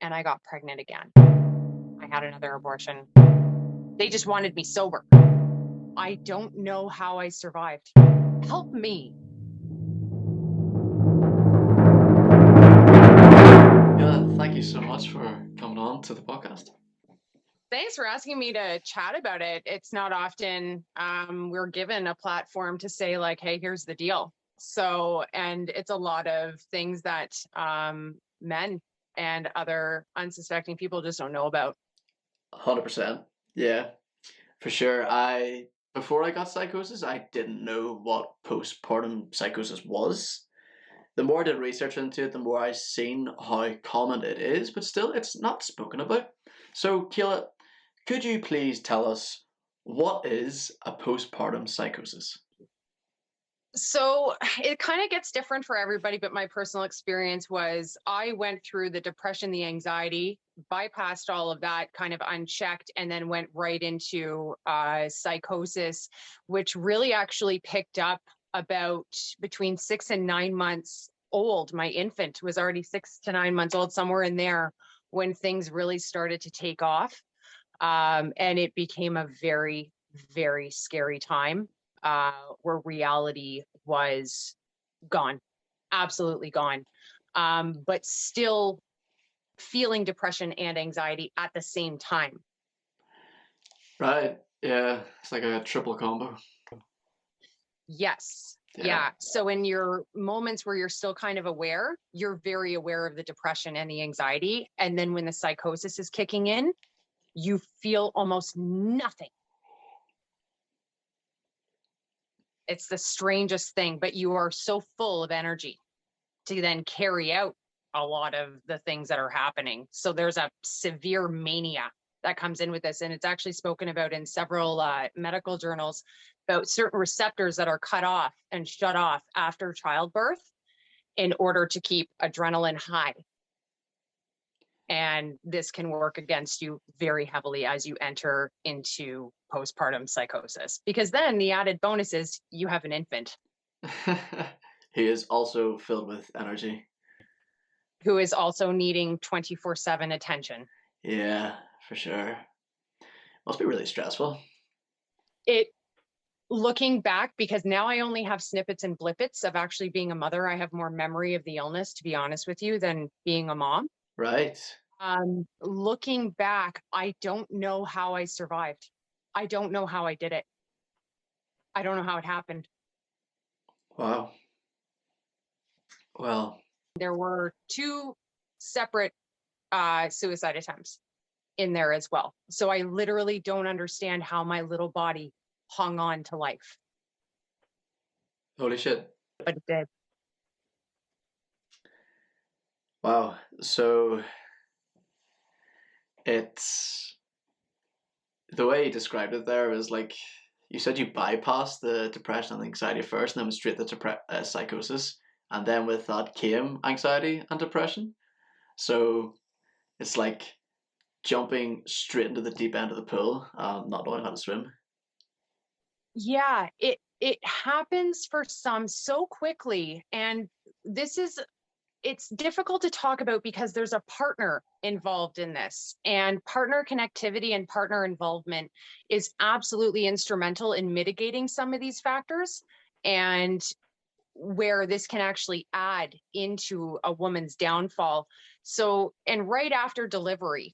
and I got pregnant again. I had another abortion. They just wanted me sober. I don't know how I survived. Help me. Yeah, thank you so much for coming on to the podcast. Thanks for asking me to chat about it. It's not often we're given a platform to say like, hey, here's the deal. So, and it's a lot of things that men and other unsuspecting people just don't know about. 100%. Yeah, for sure. Before I got psychosis, I didn't know what postpartum psychosis was. The more I did research into it, the more I seen how common it is, but still it's not spoken about. So, Kayla, could you please tell us what is a postpartum psychosis? So it kind of gets different for everybody, but my personal experience was I went through the depression, the anxiety, bypassed all of that kind of unchecked, and then went right into psychosis, which really actually picked up about between 6 and 9 months old. My infant was already 6 to 9 months old, somewhere in there, when things really started to take off. And it became a very, very scary time where reality was gone, absolutely gone, but still feeling depression and anxiety at the same time. Right. Yeah, it's like a triple combo. Yes. Yeah. Yeah. So in your moments where you're still kind of aware, you're very aware of the depression and the anxiety. And then when the psychosis is kicking in, you feel almost nothing. It's the strangest thing, but you are so full of energy to then carry out a lot of the things that are happening. So there's a severe mania that comes in with this. And it's actually spoken about in several medical journals about certain receptors that are cut off and shut off after childbirth in order to keep adrenaline high. And this can work against you very heavily as you enter into postpartum psychosis, because then the added bonus is you have an infant He is also filled with energy. who is also needing 24/7 attention. Yeah, for sure. Must be really stressful. It Looking back, because now I only have snippets and blippets of actually being a mother, I have more memory of the illness, to be honest with you, than being a mom. Right. Looking back, I don't know how I survived. I don't know how I did it. I don't know how it happened. Wow. Well, There were two separate suicide attempts in there as well. So I literally don't understand how my little body hung on to life, holy shit. but it did. Wow. So it's the way you described it there was like you said you bypassed the depression and anxiety first and then went straight to psychosis. And then with that came anxiety and depression. So it's like jumping straight into the deep end of the pool, not knowing how to swim. Yeah, it happens for some so quickly, and this is it's difficult to talk about because there's a partner involved in this, and partner connectivity and partner involvement is absolutely instrumental in mitigating some of these factors, and where this can actually add into a woman's downfall. So, and right after delivery,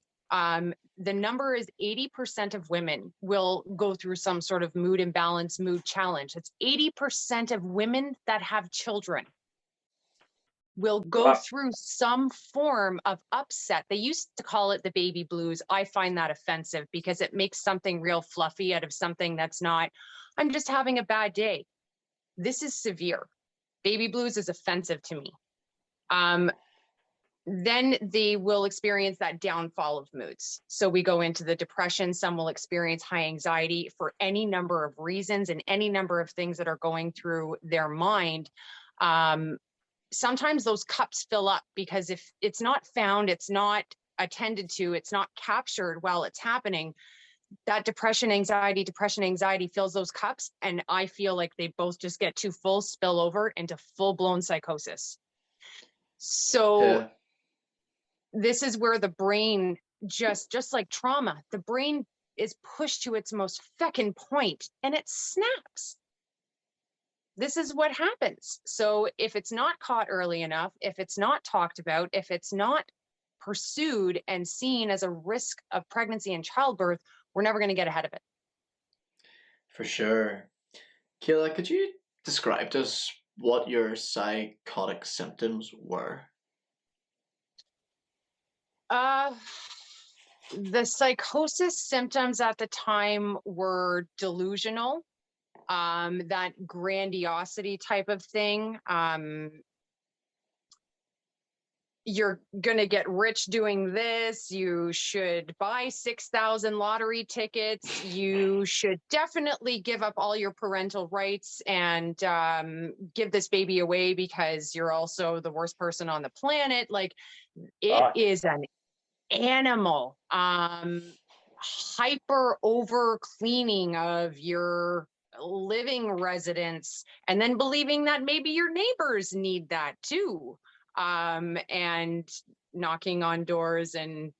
the number is 80% of women will go through some sort of mood imbalance, mood challenge. It's 80% of women that have children will go through some form of upset. They used to call it the baby blues. I find that offensive because it makes something real fluffy out of something that's not. I'm just having a bad day. This is severe. Baby blues is offensive to me. Then they will experience that downfall of moods. So we go into the depression. Some will experience high anxiety for any number of reasons and any number of things that are going through their mind. Sometimes those cups fill up because if it's not found, it's not attended to, it's not captured while it's happening, that depression, anxiety fills those cups. And I feel like they both just get too full, spill over into full blown psychosis. So Yeah. this is where the brain just like trauma, the brain is pushed to its most feckin' point and it snaps. This is what happens. So if it's not caught early enough, if it's not talked about, if it's not pursued and seen as a risk of pregnancy and childbirth, we're never going to get ahead of it. For sure. Kayla, could you describe to us what your psychotic symptoms were? Uh, the psychosis symptoms at the time were delusional, that grandiosity type of thing. You're going to get rich doing this. You should buy 6,000 lottery tickets. You should definitely give up all your parental rights and give this baby away because you're also the worst person on the planet. Like, it is an animal. Hyper over cleaning of your living residence, and then believing that maybe your neighbors need that too. And knocking on doors and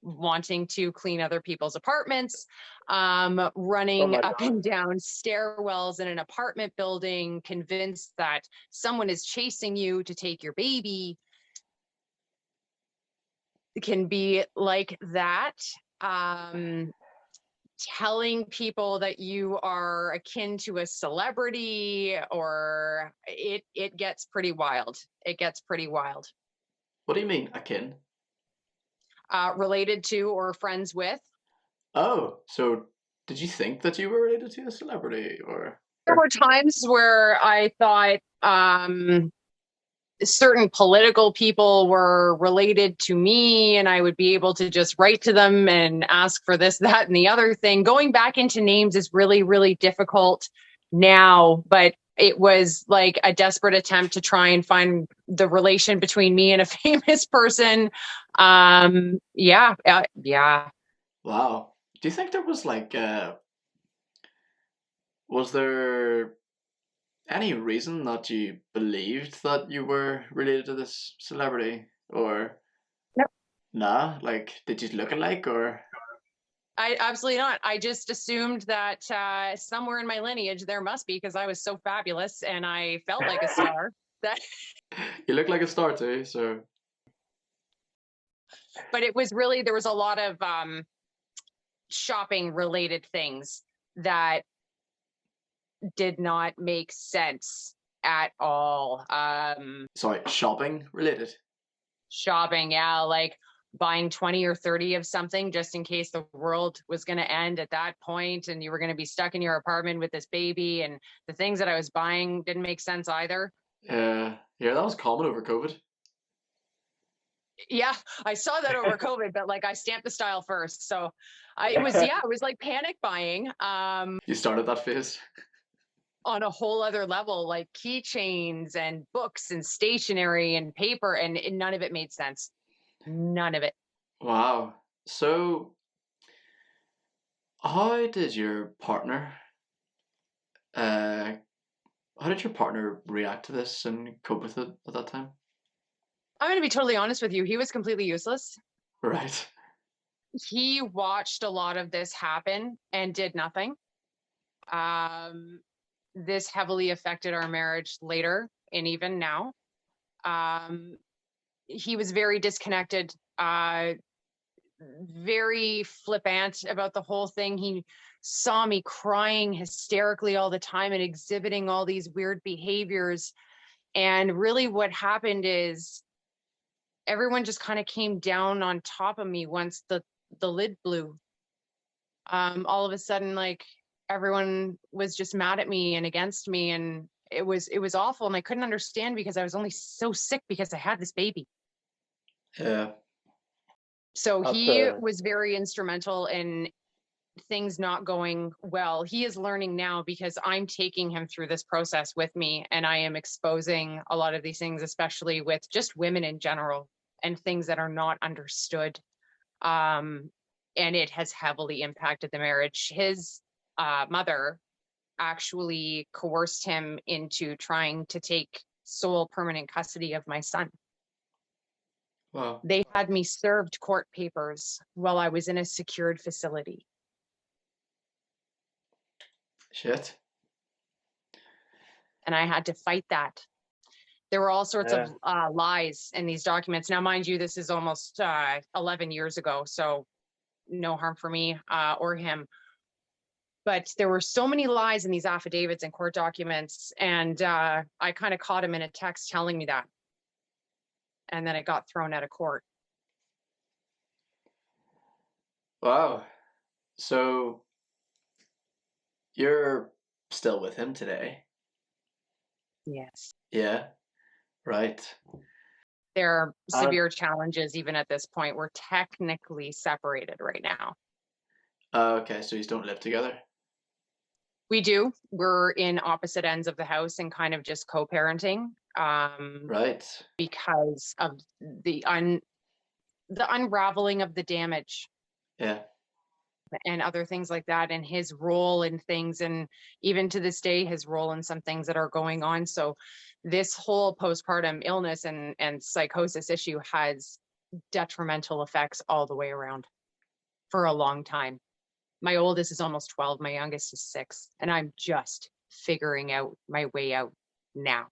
wanting to clean other people's apartments, running up and down stairwells in an apartment building, convinced that someone is chasing you to take your baby. It can be like that. Telling people that you are akin to a celebrity, or it gets pretty wild. It gets pretty wild. What do you mean, akin? Related to or friends with. Oh, so did you think that you were related to a celebrity, or? There were times where I thought certain political people were related to me, and I would be able to just write to them and ask for this, that, and the other thing. Going back into names is really, really difficult now, but it was like a desperate attempt to try and find the relation between me and a famous person. Yeah. Wow. Do you think there was like, was there any reason that you believed that you were related to this celebrity, or No, nah? Like, did you look alike, or? I absolutely not. I just assumed that somewhere in my lineage there must be, because I was so fabulous and I felt like a star. That You look like a star too, so. but it was really, there was a lot of shopping related things that did not make sense at all. Sorry, shopping related. Shopping, yeah, like buying 20 or 30 of something just in case the world was going to end at that point and you were going to be stuck in your apartment with this baby, and the things that I was buying didn't make sense either. Yeah, that was common over COVID. Yeah, I saw that over COVID, but like I stamped the style first. So it was like panic buying. You started that phase. On a whole other level, like keychains and books and stationery and paper, and none of it made sense. None of it. Wow. So, how did your partner, uh, how did your partner react to this and cope with it at that time? I'm going to be totally honest with you. He was completely useless. Right. He watched a lot of this happen and did nothing. This heavily affected our marriage later and even now. He was very disconnected, very flippant about the whole thing. He saw me crying hysterically all the time and exhibiting all these weird behaviors. And really what happened is everyone just kind of came down on top of me once the lid blew. All of a sudden, like, everyone was just mad at me and against me, and it was awful, and I couldn't understand because I was only so sick because I had this baby. Yeah. So That's he was very instrumental in things not going well. He is learning now because I'm taking him through this process with me, and I am exposing a lot of these things, especially with just women in general and things that are not understood. And it has heavily impacted the marriage. His mother actually coerced him into trying to take sole permanent custody of my son. Wow. They had me served court papers while I was in a secured facility. Shit. And I had to fight that. There were all sorts of lies in these documents. Now, mind you, this is almost 11 years ago, so no harm for me or him. But there were so many lies in these affidavits and court documents, and I kind of caught him in a text telling me that. And then it got thrown out of court. Wow. So you're still with him today? Yes. Yeah. Right. There are severe challenges even at this point. We're technically separated right now. Okay, so you don't live together? We do. We're in opposite ends of the house and kind of just co-parenting. Right. Because of the unraveling of the damage. Yeah. And other things like that, and his role in things, and even to this day, his role in some things that are going on. So this whole postpartum illness and psychosis issue has detrimental effects all the way around for a long time. My oldest is almost 12, my youngest is 6, and I'm just figuring out my way out now.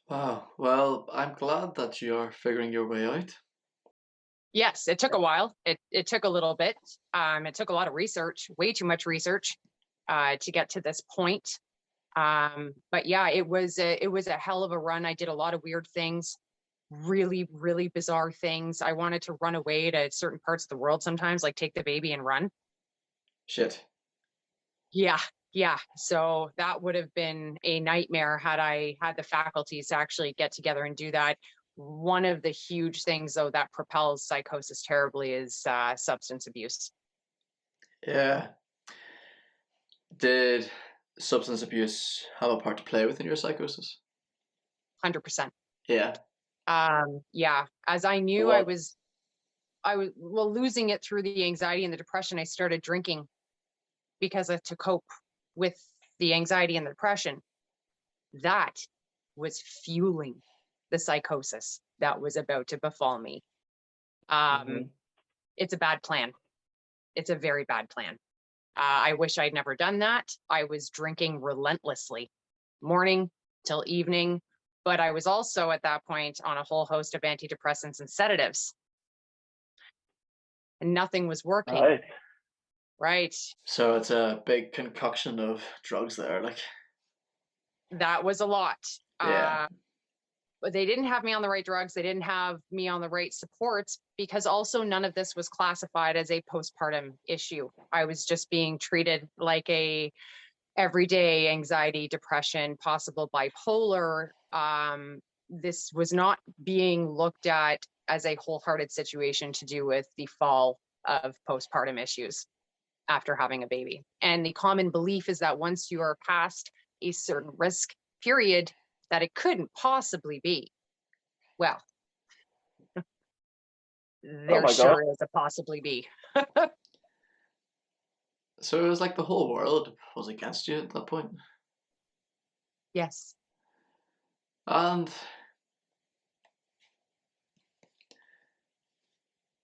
Wow. Well, I'm glad that you're figuring your way out. Yes, it took a while. It took a little bit. It took a lot of research, way too much research, to get to this point. But yeah, it was a hell of a run. I did a lot of weird things, really, really bizarre things. I wanted to run away to certain parts of the world sometimes, like take the baby and run. Shit. Yeah, yeah. So that would have been a nightmare had I had the faculties to actually get together and do that. One of the huge things, though, that propels psychosis terribly is substance abuse. Yeah. Did substance abuse have a part to play within your psychosis? 100%. Yeah. Yeah. As I knew What? I was well, losing it through the anxiety and the depression, I started drinking because to cope with the anxiety and the depression. That was fueling the psychosis that was about to befall me. It's a bad plan. It's a very bad plan. I wish I'd never done that. I was drinking relentlessly, morning till evening, but I was also at that point on a whole host of antidepressants and sedatives, and nothing was working. Right. Right. So it's a big concoction of drugs there, like. That was a lot. Yeah. But they didn't have me on the right drugs. They didn't have me on the right supports, because also none of this was classified as a postpartum issue. I was just being treated like a everyday anxiety, depression, possible bipolar. This was not being looked at as a wholehearted situation to do with the fall of postpartum issues after having a baby. And the common belief is that once you are past a certain risk period, that it couldn't possibly be. Well, there sure is a possibly be. So it was like the whole world was against you at that point. Yes. And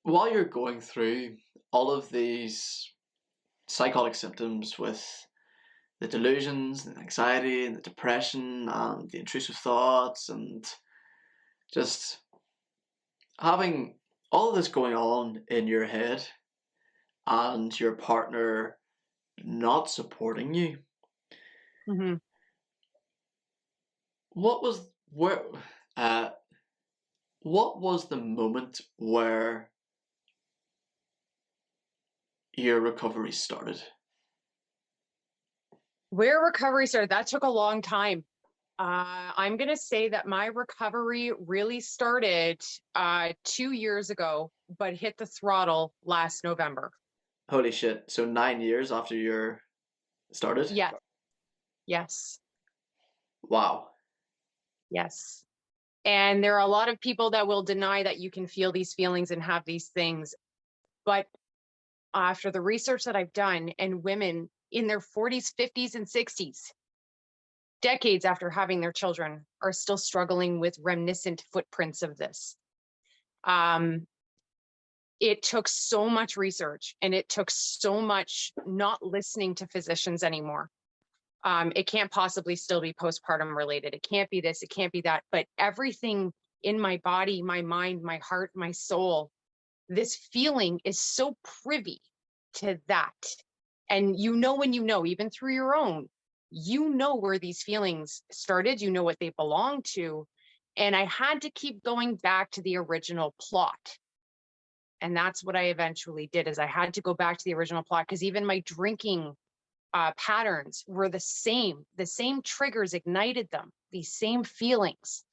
while you're going through all of these psychotic symptoms with the delusions and the anxiety and the depression and the intrusive thoughts and just having all of this going on in your head and your partner not supporting you, what was the moment where your recovery started? Where recovery started, that took a long time. I'm going to say that my recovery really started 2 years ago, but hit the throttle last November. Holy shit. So 9 years after you started? Yes. Yes. Wow. Yes. And there are a lot of people that will deny that you can feel these feelings and have these things. But after the research that I've done, and women in their 40s, 50s, and 60s, decades after having their children, are still struggling with reminiscent footprints of this. Um, it took so much research, and it took so much not listening to physicians anymore. It can't possibly still be postpartum related. It can't be this, it can't be that. But everything in my body, my mind, my heart, my soul, this feeling is so privy to that. And you know, when you know, even through your own, you know where these feelings started, you know what they belong to. And I had to keep going back to the original plot. And that's what I eventually did, is I had to go back to the original plot, because even my drinking patterns were the same triggers ignited them, these same feelings.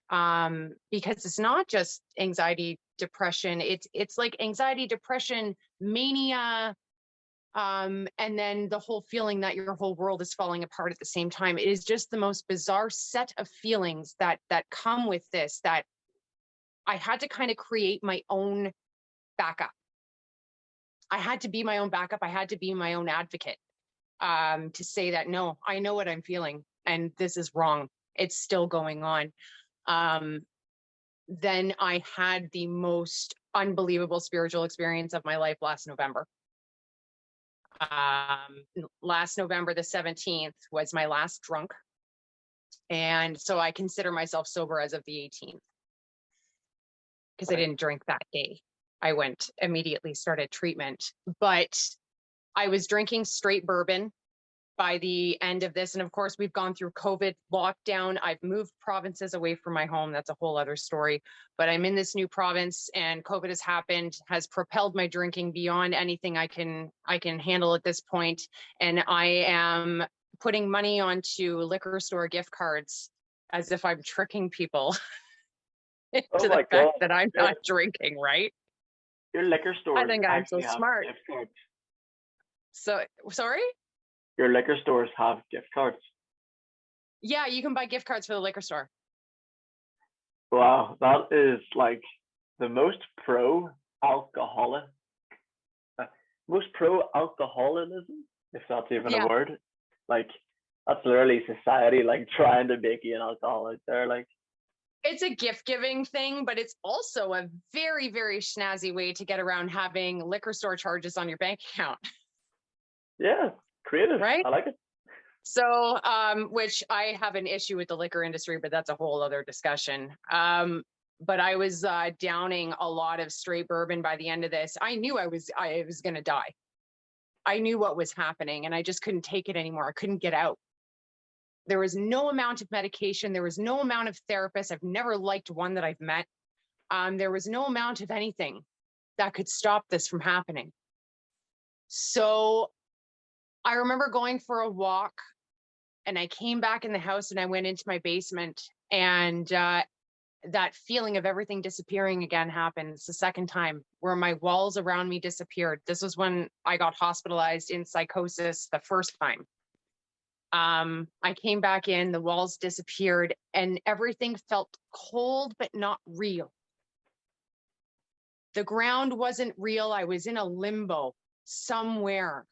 Because it's not just anxiety, depression, it's like anxiety, depression, mania, and then the whole feeling that your whole world is falling apart at the same time. It is just the most bizarre set of feelings that come with this, that I had to kind of create my own backup. I had to be my own backup. I had to be my own advocate, to say that, no, I know what I'm feeling and this is wrong. It's still going on. Then I had the most unbelievable spiritual experience of my life last November. Last November, the 17th, was my last drunk. And so I consider myself sober as of the 18th, because I didn't drink that day. I went immediately, started treatment, but I was drinking straight bourbon by the end of this. And of course, we've gone through COVID lockdown. I've moved provinces away from my home. That's a whole other story. But I'm in this new province, and COVID has happened, has propelled my drinking beyond anything I can handle at this point. And I am putting money onto liquor store gift cards as if I'm tricking people into Oh the my fact God. that I'm Your, not drinking, right? your liquor I stores think I'm so actually have smart. gift cards. So, sorry? Your liquor stores have gift cards. Yeah, you can buy gift cards for the liquor store. Wow, that is like the most pro alcoholic, most pro alcoholism, if that's even a Yeah. word. Like, that's literally society like trying to make you an alcoholic. They're like, It's a gift giving thing, but it's also a very, very snazzy way to get around having liquor store charges on your bank account. yeah, creative. Right? I like it. So, which I have an issue with the liquor industry, but that's a whole other discussion. But I was downing a lot of straight bourbon by the end of this. I knew I was going to die. I knew what was happening, and I just couldn't take it anymore. I couldn't get out. There was no amount of medication. There was no amount of therapists. I've never liked one that I've met. There was no amount of anything that could stop this from happening. So I remember going for a walk, and I came back in the house, and I went into my basement, and that feeling of everything disappearing again happened. It's the second time where my walls around me disappeared. This was when I got hospitalized in psychosis the first time. I came back in, the walls disappeared, and everything felt cold, but not real. The ground wasn't real. I was in a limbo somewhere,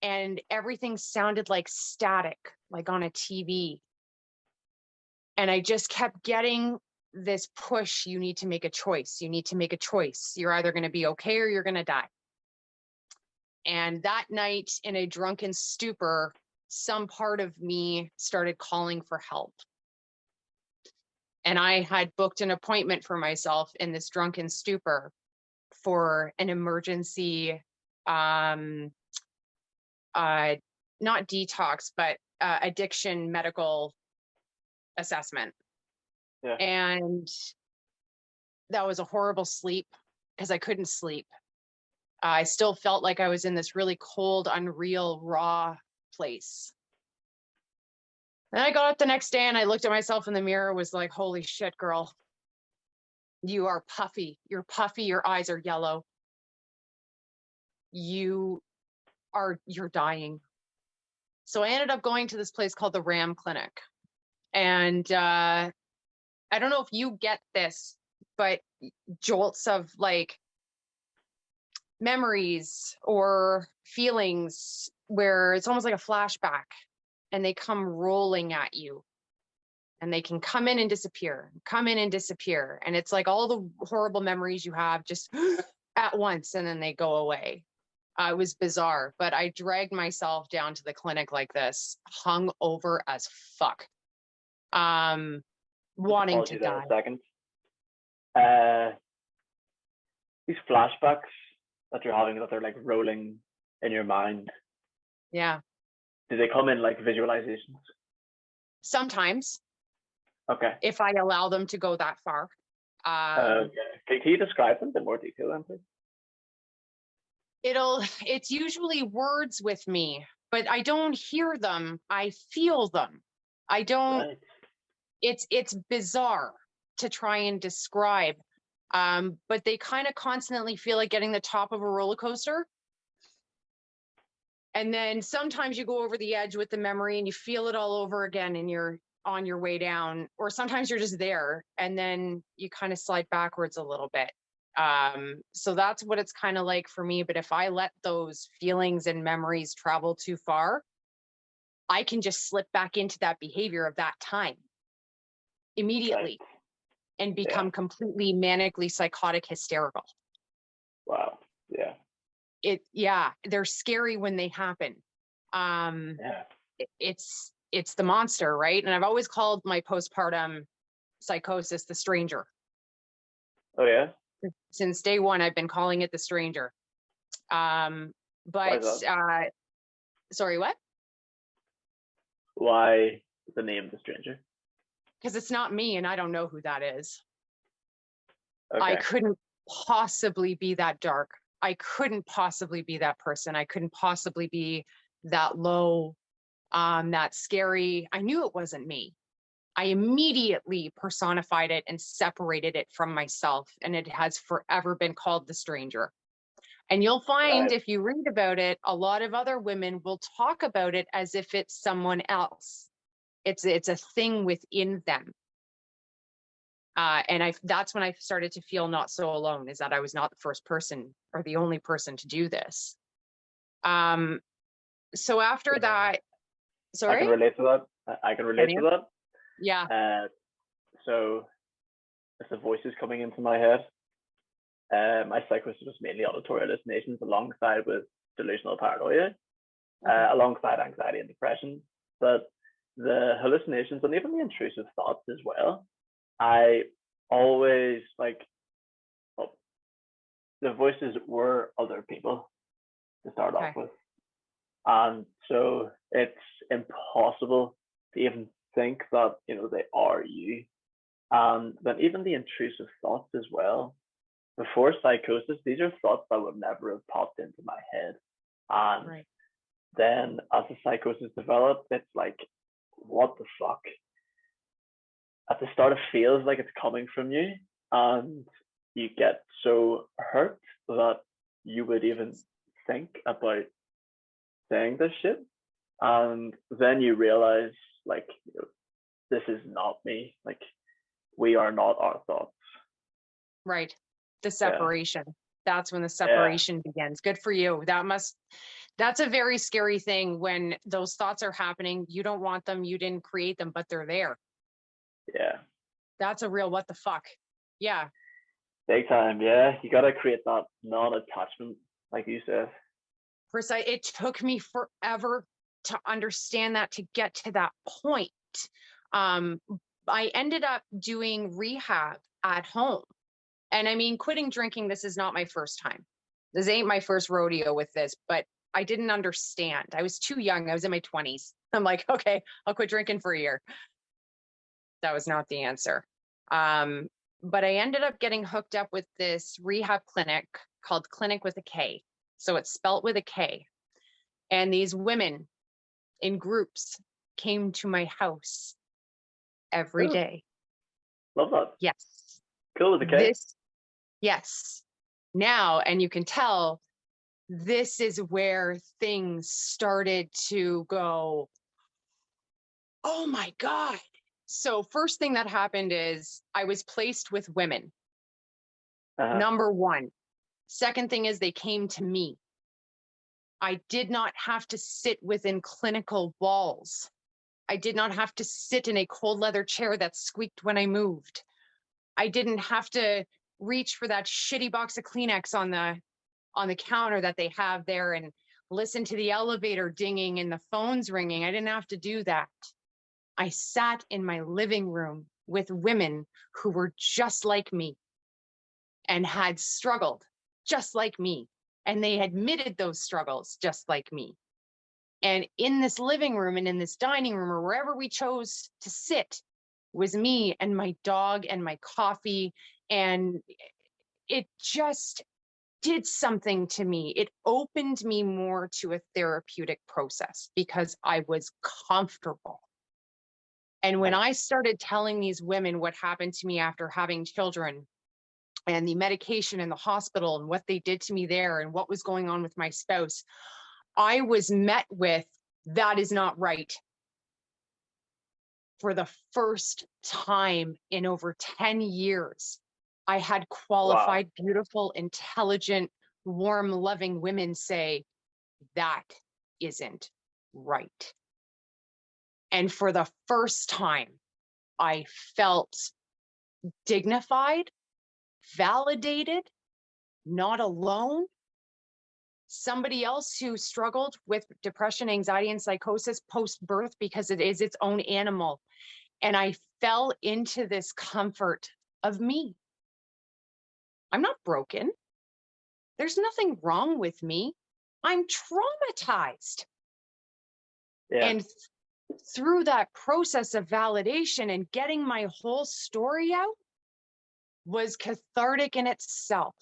and everything sounded like static, like on a TV. And I just kept getting this push. You need to make a choice. You need to make a choice. You're either going to be okay or you're going to die. And that night, in a drunken stupor, some part of me started calling for help. And I had booked an appointment for myself in this drunken stupor for an emergency, not detox, but addiction medical assessment. Yeah. And that was a horrible sleep, because I couldn't sleep. I still felt like I was in this really cold, unreal, raw place. Then I got up the next day, and I looked at myself in the mirror, was like, holy shit, girl. You are puffy. You're puffy. Your eyes are yellow. You're dying. So I ended up going to this place called the RAM Clinic. And I don't know if you get this, but jolts of like memories or feelings where it's almost like a flashback, and they come rolling at you. and they can come in and disappear, come in and disappear. And it's like all the horrible memories you have just at once, and then they go away. It was bizarre, but I dragged myself down to the clinic like this, hung over as fuck, wanting Pause to you there die. a second. These flashbacks that you're having, that they're like rolling in your mind, Yeah. do they come in like visualizations? Sometimes, Okay. if I allow them to go that far. Okay. Can you describe them in more detail, then, please? It's usually words with me, but I don't hear them. I feel them. I don't, Right. it's bizarre to try and describe. But they kind of constantly feel like getting the top of a roller coaster. And then sometimes you go over the edge with the memory and you feel it all over again and you're on your way down, or sometimes you're just there and then you kind of slide backwards a little bit. So that's what it's kind of like for me. But if I let those feelings and memories travel too far, I can just slip back into that behavior of that time immediately and become completely manically psychotic, hysterical. Wow. Yeah. They're scary when they happen. Yeah. It's the monster, right? And I've always called my postpartum psychosis the stranger. Oh yeah. Since day one, I've been calling it the stranger. Why But is that? sorry, what? Why the name The Stranger? Because it's not me and I don't know who that is. Okay. I couldn't possibly be that dark. I couldn't possibly be that person. I couldn't possibly be that low, that scary. I knew it wasn't me. I immediately personified it and separated it from myself. And it has forever been called the stranger. And you'll find Right. if you read about it, a lot of other women will talk about it as if it's someone else. It's a thing within them. And that's when I started to feel not so alone, is that I was not the first person or the only person to do this. So after that, sorry? I can relate to that. I can relate to that. Yeah. So as the voices coming into my head, my psychosis was mainly auditory hallucinations alongside with delusional paranoia, alongside anxiety and depression. But the hallucinations and even the intrusive thoughts as well, I always the voices were other people to start off with. And so it's impossible to even think that, they are you. And then even the intrusive thoughts as well. Before psychosis, these are thoughts that would never have popped into my head. And then as the psychosis developed, it's like, what the fuck? At the start, it feels like it's coming from you, and you get so hurt that you would even think about saying this shit. And then you realize, this is not me. Like, we are not our thoughts. Right. The separation. That's when the separation begins. Good for you. That's a very scary thing when those thoughts are happening. You don't want them. You didn't create them, but they're there. Yeah. That's a real what the fuck. Yeah. Big time. Yeah. You got to create that non-attachment, like you said. It took me forever to understand that, to get to that point. I ended up doing rehab at home. And I mean, quitting drinking, this is not my first time. This ain't my first rodeo with this, but I didn't understand. I was too young. I was in my 20s. I'm like, okay, I'll quit drinking for a year. That was not the answer. But I ended up getting hooked up with this rehab clinic called Clinic with a K. So it's spelt with a K. And these women in groups came to my house every day. Love that. Yes. Cool with a K. Yes. Now, and you can tell, this is where things started to go, oh my God. So first thing that happened is I was placed with women. Number one. Second thing is they came to me. I did not have to sit within clinical walls. I did not have to sit in a cold leather chair that squeaked when I moved. I didn't have to reach for that shitty box of Kleenex on the counter that they have there and listen to the elevator dinging and the phones ringing. I didn't have to do that. I sat in my living room with women who were just like me and had struggled just like me. And they admitted those struggles just like me. And in this living room and in this dining room or wherever we chose to sit was me and my dog and my coffee. And it just did something to me. It opened me more to a therapeutic process because I was comfortable. And when I started telling these women what happened to me after having children and the medication in the hospital and what they did to me there and what was going on with my spouse, I was met with, that is not right. For the first time in over 10 years, I had qualified, beautiful, intelligent, warm, loving women say, that isn't right. And for the first time, I felt dignified, validated, not alone. Somebody else who struggled with depression, anxiety, and psychosis post-birth because it is its own animal. And I fell into this comfort of me. I'm not broken. There's nothing wrong with me. I'm traumatized. Yeah. And through that process of validation and getting my whole story out was cathartic in itself.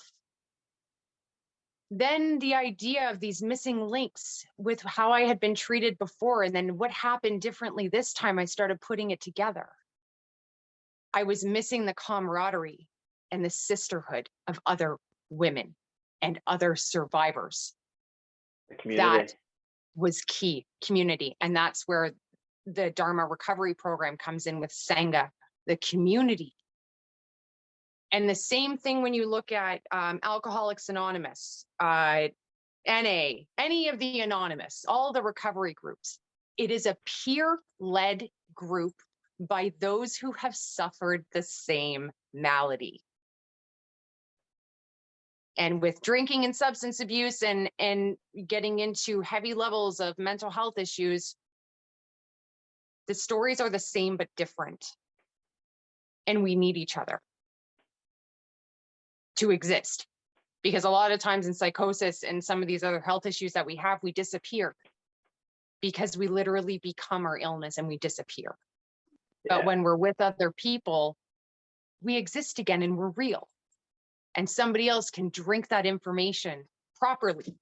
Then the idea of these missing links with how I had been treated before and then what happened differently this time, I started putting it together. I was missing the camaraderie and the sisterhood of other women and other survivors. The community. That was key, community. And that's where the Dharma recovery program comes in with Sangha, the community. And the same thing when you look at Alcoholics Anonymous, NA, any of the anonymous, all the recovery groups. It is a peer-led group by those who have suffered the same malady. And with drinking and substance abuse and getting into heavy levels of mental health issues, the stories are the same but different. And we need each other to exist. Because a lot of times in psychosis and some of these other health issues that we have, we disappear because we literally become our illness and we disappear. Yeah. But when we're with other people, we exist again and we're real. And somebody else can drink that information properly.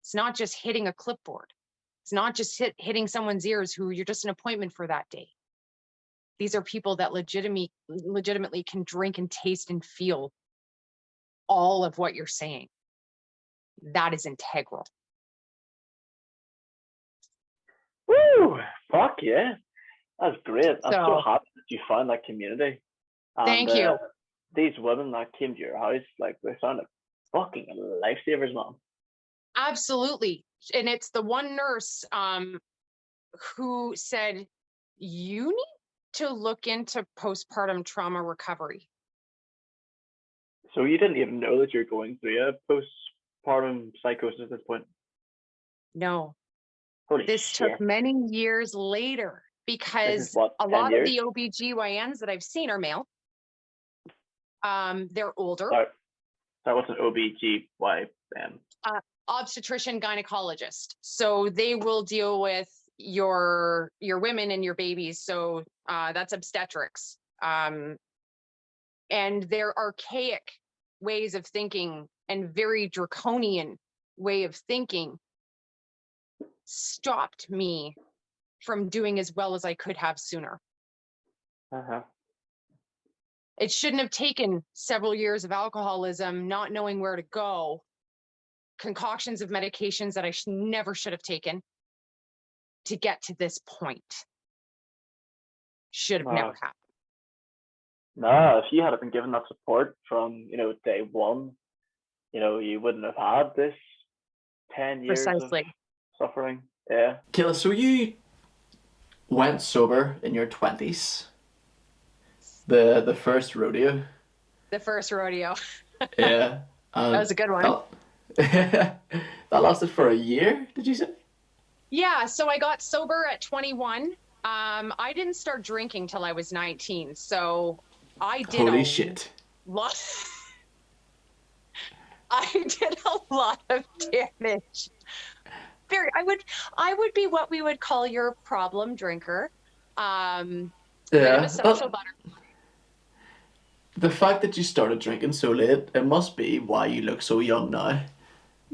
It's not just hitting a clipboard. It's not just hitting someone's ears who you're just an appointment for that day. These are people that legitimately can drink and taste and feel all of what you're saying. That is integral. Woo! Fuck yeah. That's great. I'm so So, happy that you found that community. And, thank you. These women that came to your house, like, they sound like fucking lifesavers, man. Absolutely. And it's the one nurse who said, you need to look into postpartum trauma recovery. So you didn't even know that you're going through a postpartum psychosis at this point? No, Holy this shit. took many years later because what, a 10 lot years? of the OBGYNs that I've seen are male. They're older. So what's an OBGYN? Obstetrician gynecologist. So they will deal with your women and your babies. So that's obstetrics. And their archaic ways of thinking and very draconian way of thinking stopped me from doing as well as I could have sooner. Uh-huh. It shouldn't have taken several years of alcoholism, not knowing where to go, concoctions of medications that I never should have taken to get to this point. Should have never happened. No, if you had been given that support from, day one, you wouldn't have had this 10 years Precisely. of suffering. Yeah. Kayla, so you went sober in your 20s. The first rodeo. The first rodeo. Yeah. That was a good one. That, that lasted for a year, did you say? Yeah, so I got sober at 21. I didn't start drinking till I was 19. So I did Holy a shit. lot. I did a lot of damage. I would be what we would call your problem drinker. Bit of a Yeah. social butter. The fact that you started drinking so late, it must be why you look so young now.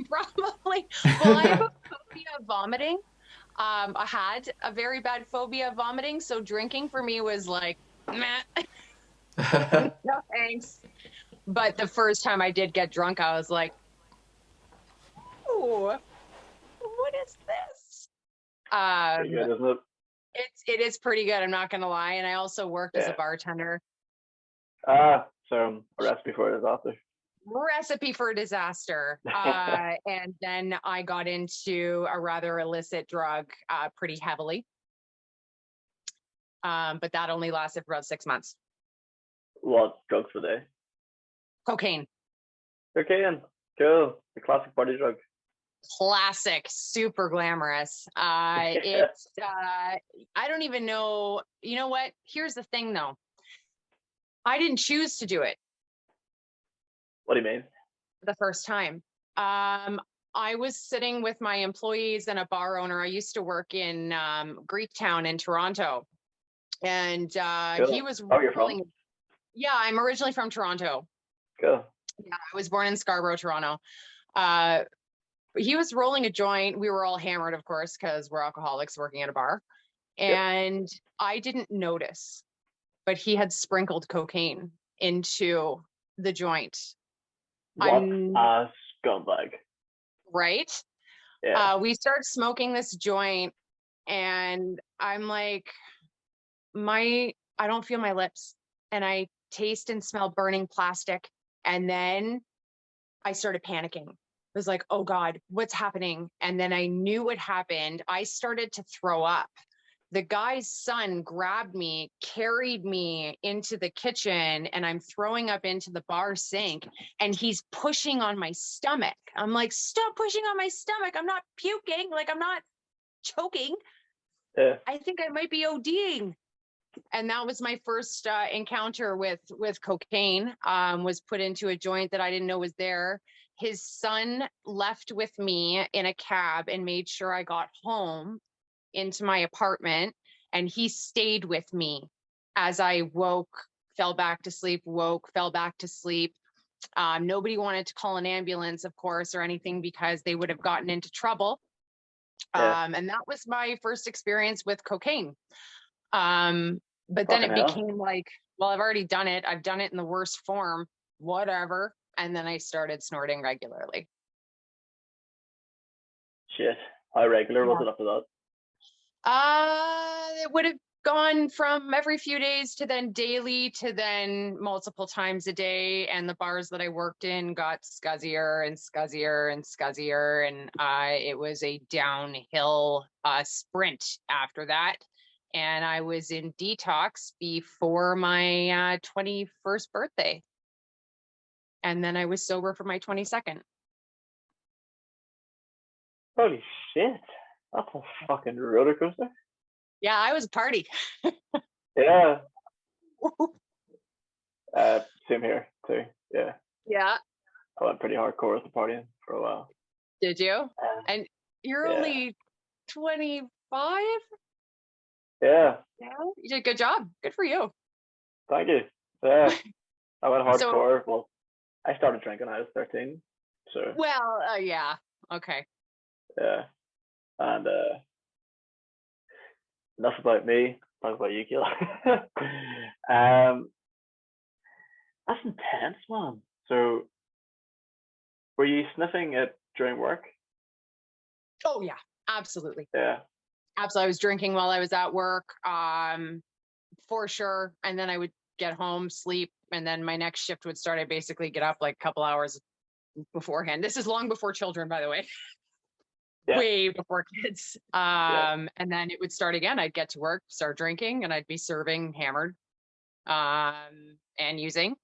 Probably. Well, I have a phobia of vomiting. I had a very bad phobia of vomiting, so drinking for me was like, meh, no thanks. But the first time I did get drunk, I was like, oh, what is this? Pretty good, isn't it? It is pretty good, I'm not gonna lie. And I also worked as a Yeah. bartender. So a recipe for a disaster. Recipe for disaster. And then I got into a rather illicit drug pretty heavily. But that only lasted for about 6 months. What drugs were they? Cocaine. Cocaine. Cool. The classic party drug. Classic, super glamorous. It's I don't even know. You know what? Here's the thing though. I didn't choose to do it What do you mean? the first time. I was sitting with my employees and a bar owner. I used to work in Greektown in Toronto. And Cool. he was Oh, you're from? rolling. Yeah, I'm originally from Toronto. Cool. Yeah, I was born in Scarborough, Toronto. He was rolling a joint. We were all hammered, of course, because we're alcoholics working at a bar. And I didn't notice, but he had sprinkled cocaine into the joint. What a scumbag. Right? Yeah. We start smoking this joint, and I'm like, I don't feel my lips, and I taste and smell burning plastic. And then I started panicking. I was like, oh God, what's happening? And then I knew what happened. I started to throw up. The guy's son grabbed me, carried me into the kitchen, and I'm throwing up into the bar sink, and he's pushing on my stomach. I'm like, stop pushing on my stomach. I'm not puking. Like, I'm not choking. Yeah. I think I might be ODing. And that was my first encounter with cocaine. Was put into a joint that I didn't know was there. His son left with me in a cab and made sure I got home into my apartment, and he stayed with me as I woke, fell back to sleep, woke, fell back to sleep. Nobody wanted to call an ambulance, of course, or anything, because they would have gotten into trouble. Yeah. And that was my first experience with cocaine. But then Fucking it hell. became like, well, I've already done it. I've done it in the worst form, whatever. And then I started snorting regularly. Shit. How regular was it after that? It would have gone from every few days to then daily to then multiple times a day. And the bars that I worked in got scuzzier and scuzzier and scuzzier. And it was a downhill sprint after that. And I was in detox before my 21st birthday. And then I was sober for my 22nd. Holy shit. That's a fucking roller coaster. Yeah, I was a party. Yeah. Same here too. Yeah. Yeah. I went pretty hardcore at the partying for a while. Did you? And you're only 25? Yeah. Yeah. You did a good job. Good for you. Thank you. Yeah. I went hardcore. So, well, I started drinking when I was 13. So. Well, yeah. Okay. Yeah. And enough about me. Talk about you, Kayla. That's intense, man. So, were you sniffing it during work? Oh yeah, absolutely. Yeah. Absolutely. I was drinking while I was at work, for sure. And then I would get home, sleep, and then my next shift would start. I basically get up like a couple hours beforehand. This is long before children, by the way. way before kids. And then it would start again. I'd get to work, start drinking, and I'd be serving hammered and using.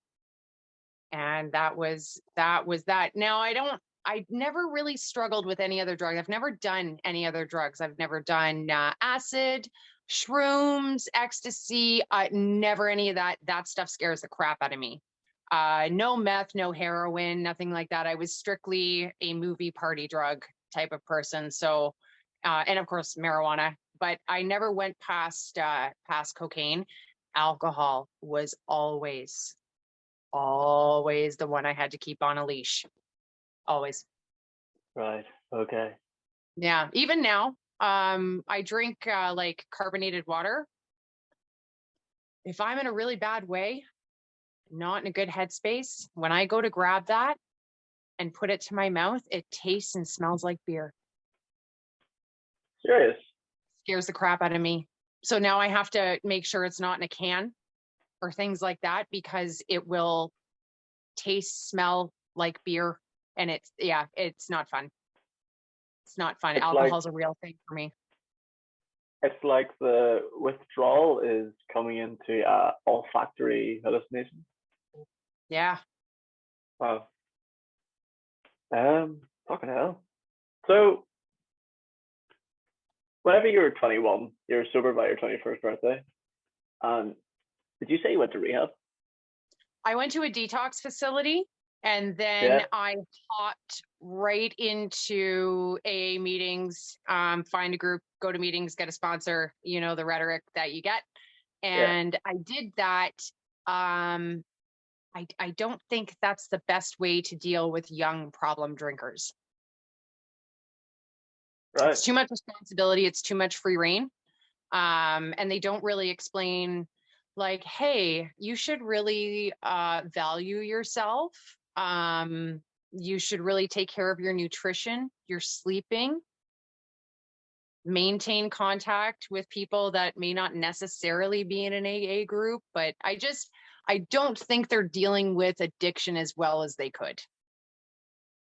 And that was that. Now I never really struggled with any other drug. I've never done any other drugs. I've never done acid, shrooms, ecstasy, never any of that. That stuff scares the crap out of me. No meth, no heroin, nothing like that. I was strictly a movie party drug type of person. So, and of course marijuana, but I never went past cocaine. Alcohol was always the one I had to keep on a leash. Always. Right. Okay. Yeah. Even now, I drink like carbonated water. If I'm in a really bad way, not in a good headspace, when I go to grab that and put it to my mouth, it tastes and smells like beer. Serious? Scares the crap out of me. So now I have to make sure it's not in a can or things like that, because it will taste, smell like beer. And it's not fun. It's not fun. It's Alcohol's a real thing for me. It's like the withdrawal is coming into olfactory hallucination. Yeah. Wow. Fucking hell. So, whenever you were 21, you were sober by your 21st birthday. Did you say you went to rehab? I went to a detox facility, and then I hopped right into AA meetings, find a group, go to meetings, get a sponsor, the rhetoric that you get. And I did that. I don't think that's the best way to deal with young problem drinkers. Right. It's too much responsibility. It's too much free reign. And they don't really explain, like, hey, you should really value yourself. You should really take care of your nutrition, your sleeping, maintain contact with people that may not necessarily be in an AA group. But I don't think they're dealing with addiction as well as they could.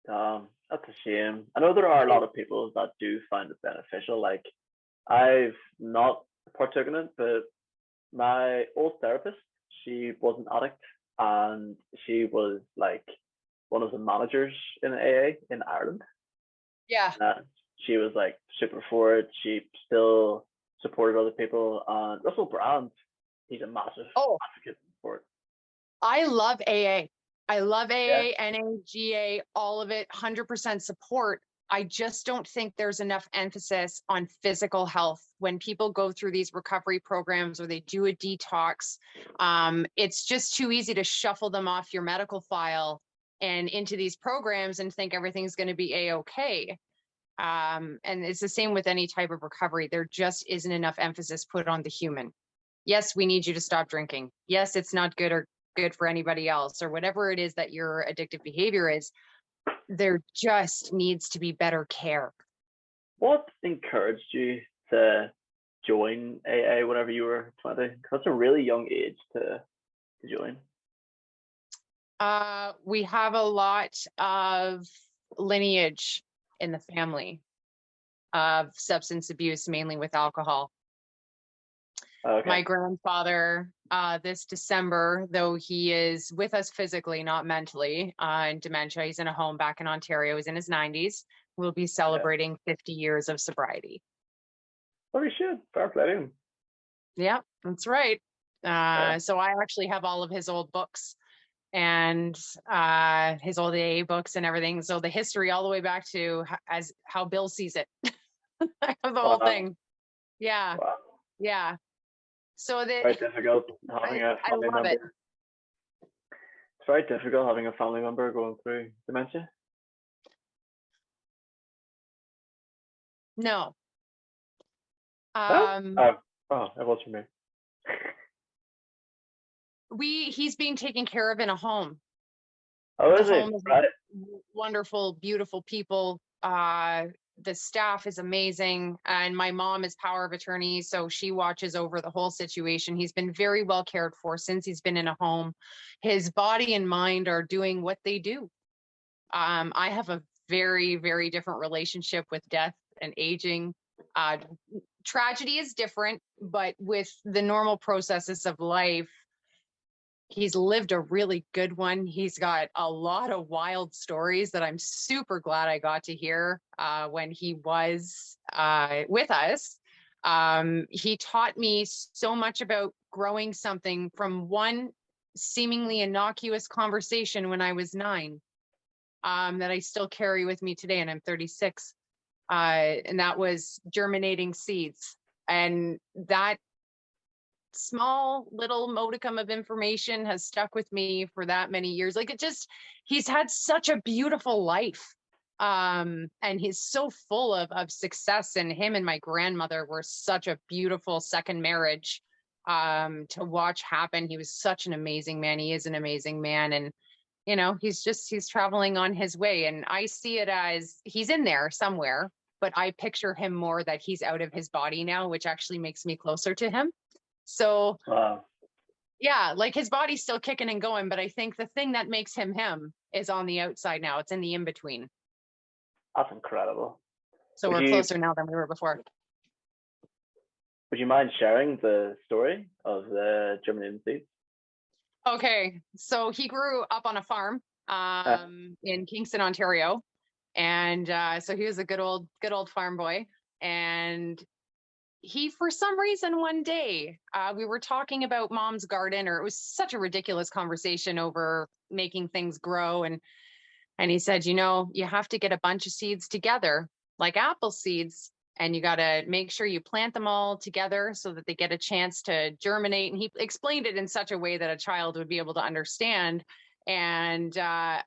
That's a shame. I know there are a lot of people that do find it beneficial. Like, I've not partaken in it, but my old therapist, she was an addict, and she was like one of the managers in AA in Ireland. Yeah. She was like super for it. She still supported other people. And Russell Brand, he's a massive advocate for it. I love AA. I love AA, NA, GA, all of it, 100% support. I just don't think there's enough emphasis on physical health. When people go through these recovery programs or they do a detox, it's just too easy to shuffle them off your medical file and into these programs and think everything's going to be A-okay. And it's the same with any type of recovery. There just isn't enough emphasis put on the human. Yes, we need you to stop drinking. Yes, it's not good or good for anybody else, or whatever it is that your addictive behavior is. There just needs to be better care. What encouraged you to join AA whenever you were 20? That's a really young age to join. We have a lot of lineage in the family of substance abuse, mainly with alcohol. Okay. My grandfather, this December, though he is with us physically, not mentally, in dementia, he's in a home back in Ontario, he's in his 90s, we'll be celebrating 50 years of sobriety. Well, we should. Fair play to him. Yeah, that's right. So I actually have all of his old books and his old AA books and everything. So the history all the way back to as how Bill sees it. I have the whole thing. Yeah. Wow. Yeah. So that very difficult having a family member. It's very difficult having a family member going through dementia. No. It was for me. He's being taken care of in a home. Oh, is it? Right. Wonderful, beautiful people. The staff is amazing, and my mom is power of attorney, so she watches over the whole situation. He's been very well cared for since he's been in a home. His body and mind are doing what they do. I have a very, very different relationship with death and aging. Tragedy is different, but with the normal processes of life, he's lived a really good one. He's got a lot of wild stories that I'm super glad I got to hear when he was with us. He taught me so much about growing something from one seemingly innocuous conversation when I was 9 that I still carry with me today, and I'm 36. And that was germinating seeds. And that small little modicum of information has stuck with me for that many years. Like, he's had such a beautiful life. And he's so full of success, and him and my grandmother were such a beautiful second marriage to watch happen. He was such an amazing man. He is an amazing man. And, you know, he's traveling on his way, and I see it as he's in there somewhere, but I picture him more that he's out of his body now, which actually makes me closer to him. So, yeah, like his body's still kicking and going, but I think the thing that makes him him is on the outside now. It's in the in-between. That's incredible. So we're closer now than we were before. Would you mind sharing the story of the germinating seeds? Okay, so he grew up on a farm in Kingston, Ontario, and so he was a good old farm boy. And he, for some reason, one day we were talking about mom's garden, or it was such a ridiculous conversation over making things grow, and he said, you know, you have to get a bunch of seeds together, like apple seeds, and you got to make sure you plant them all together so that they get a chance to germinate. And he explained it in such a way that a child would be able to understand. And I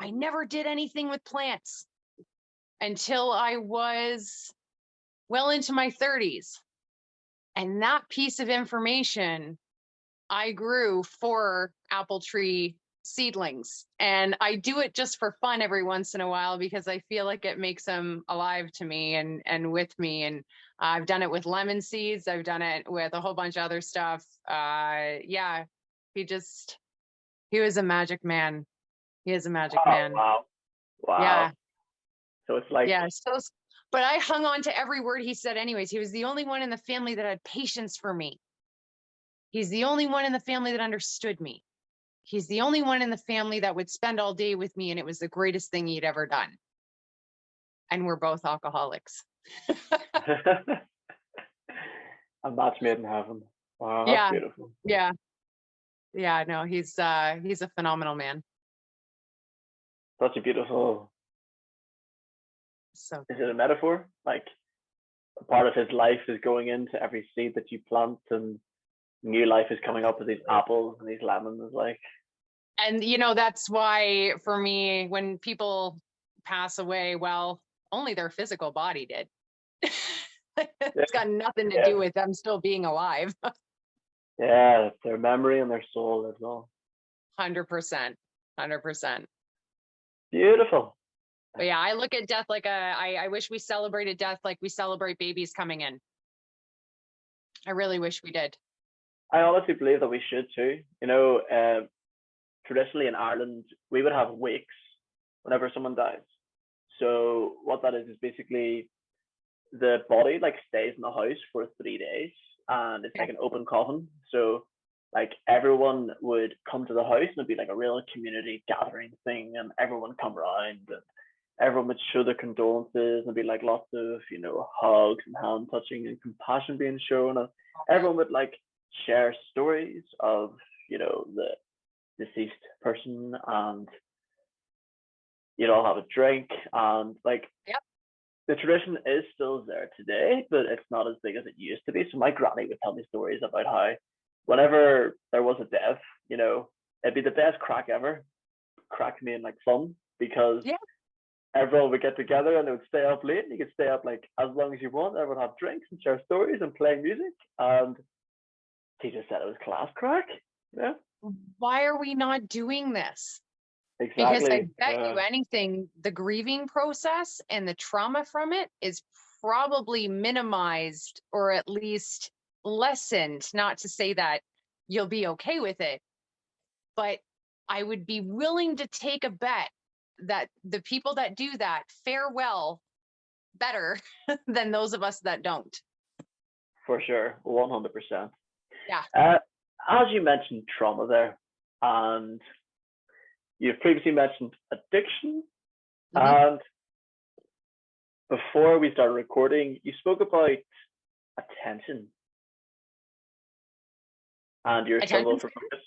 never did anything with plants until I was well into my 30s. And that piece of information, I grew 4 apple tree seedlings, and I do it just for fun every once in a while because I feel like it makes them alive to me and with me. And I've done it with lemon seeds. I've done it with a whole bunch of other stuff. Yeah, he was a magic man. He is a magic man. Wow. Yeah. So it's like, yeah. So, but I hung on to every word he said anyways. He was the only one in the family that had patience for me. He's the only one in the family that understood me. He's the only one in the family that would spend all day with me, and it was the greatest thing he'd ever done. And we're both alcoholics. a match made in heaven. Wow, that's Yeah. beautiful. Yeah. Yeah, no, he's a phenomenal man. Such a beautiful. So is it a metaphor? Like a part of his life is going into every seed that you plant, and new life is coming up with these apples and these lemons, like. And you know, that's why for me, when people pass away, well, only their physical body did. It's got nothing to do with them still being alive. Yeah, their memory and their soul as well. 100%. 100%. Beautiful. But yeah, I look at death like I wish we celebrated death like we celebrate babies coming in. I really wish we did. I honestly believe that we should too. You know, traditionally in Ireland, we would have wakes whenever someone dies. So what that is basically the body like stays in the house for 3 days, and it's like an open coffin. So like everyone would come to the house, and it'd be like a real community gathering thing, and everyone come around, and everyone would show their condolences, and there'd be like lots of, you know, hugs and hand touching and compassion being shown, and everyone would like share stories of, you know, the deceased person, and you'd all have a drink, and like the tradition is still there today, but it's not as big as it used to be. So my granny would tell me stories about how whenever there was a death, you know, it'd be the best crack ever. Crack me in like fun, because everyone would get together and they would stay up late, and you could stay up like as long as you want. Everyone would have drinks and share stories and play music, and he just said it was class crack. Yeah. Why are we not doing this? Exactly. Because I bet you anything, the grieving process and the trauma from it is probably minimized, or at least lessened. Not to say that you'll be okay with it, but I would be willing to take a bet that the people that do that fare well better than those of us that don't. For sure, 100%. Yeah. As you mentioned trauma there, and you've previously mentioned addiction, and before we started recording, you spoke about attention and your struggle for focus.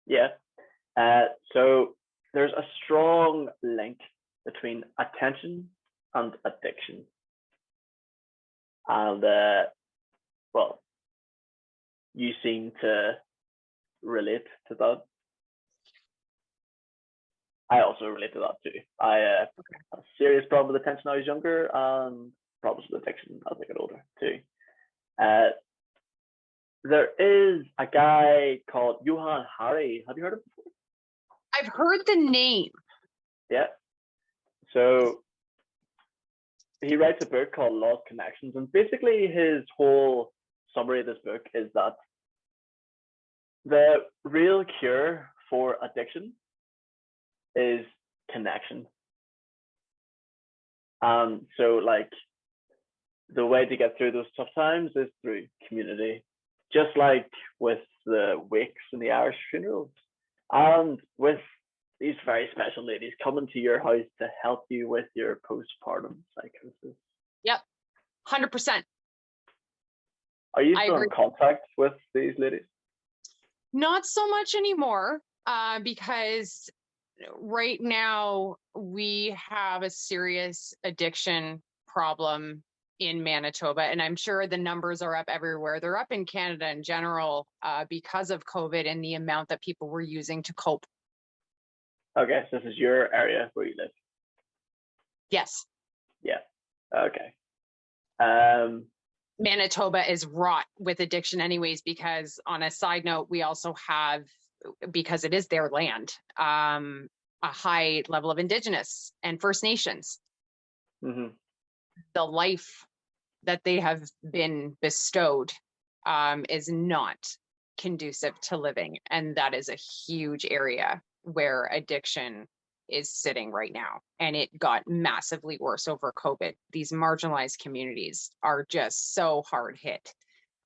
Yeah. So there's a strong link between attention and addiction. And well, you seem to relate to that. I also relate to that too. I had a serious problem with attention when I was younger, and problems with addiction as I got older too. There is a guy called Johann Hari. Have you heard of him before? I've heard the name. Yeah. So he writes a book called Lost Connections, and basically his whole summary of this book is that the real cure for addiction is connection. So like the way to get through those tough times is through community, just like with the wakes and the Irish funerals, and with these very special ladies coming to your house to help you with your postpartum psychosis. Yep, 100%. Are you still in contact with these ladies? Not so much anymore, because right now we have a serious addiction problem in Manitoba, and I'm sure the numbers are up everywhere. They're up in Canada in general because of COVID and the amount that people were using to cope. Okay, so this is your area where you live? Yes. Yeah, okay. Manitoba is wrought with addiction anyways, because on a side note, we also have, because it is their land, a high level of Indigenous and First Nations. The life that they have been bestowed is not conducive to living. And that is a huge area where addiction is sitting right now. And it got massively worse over COVID. These marginalized communities are just so hard hit.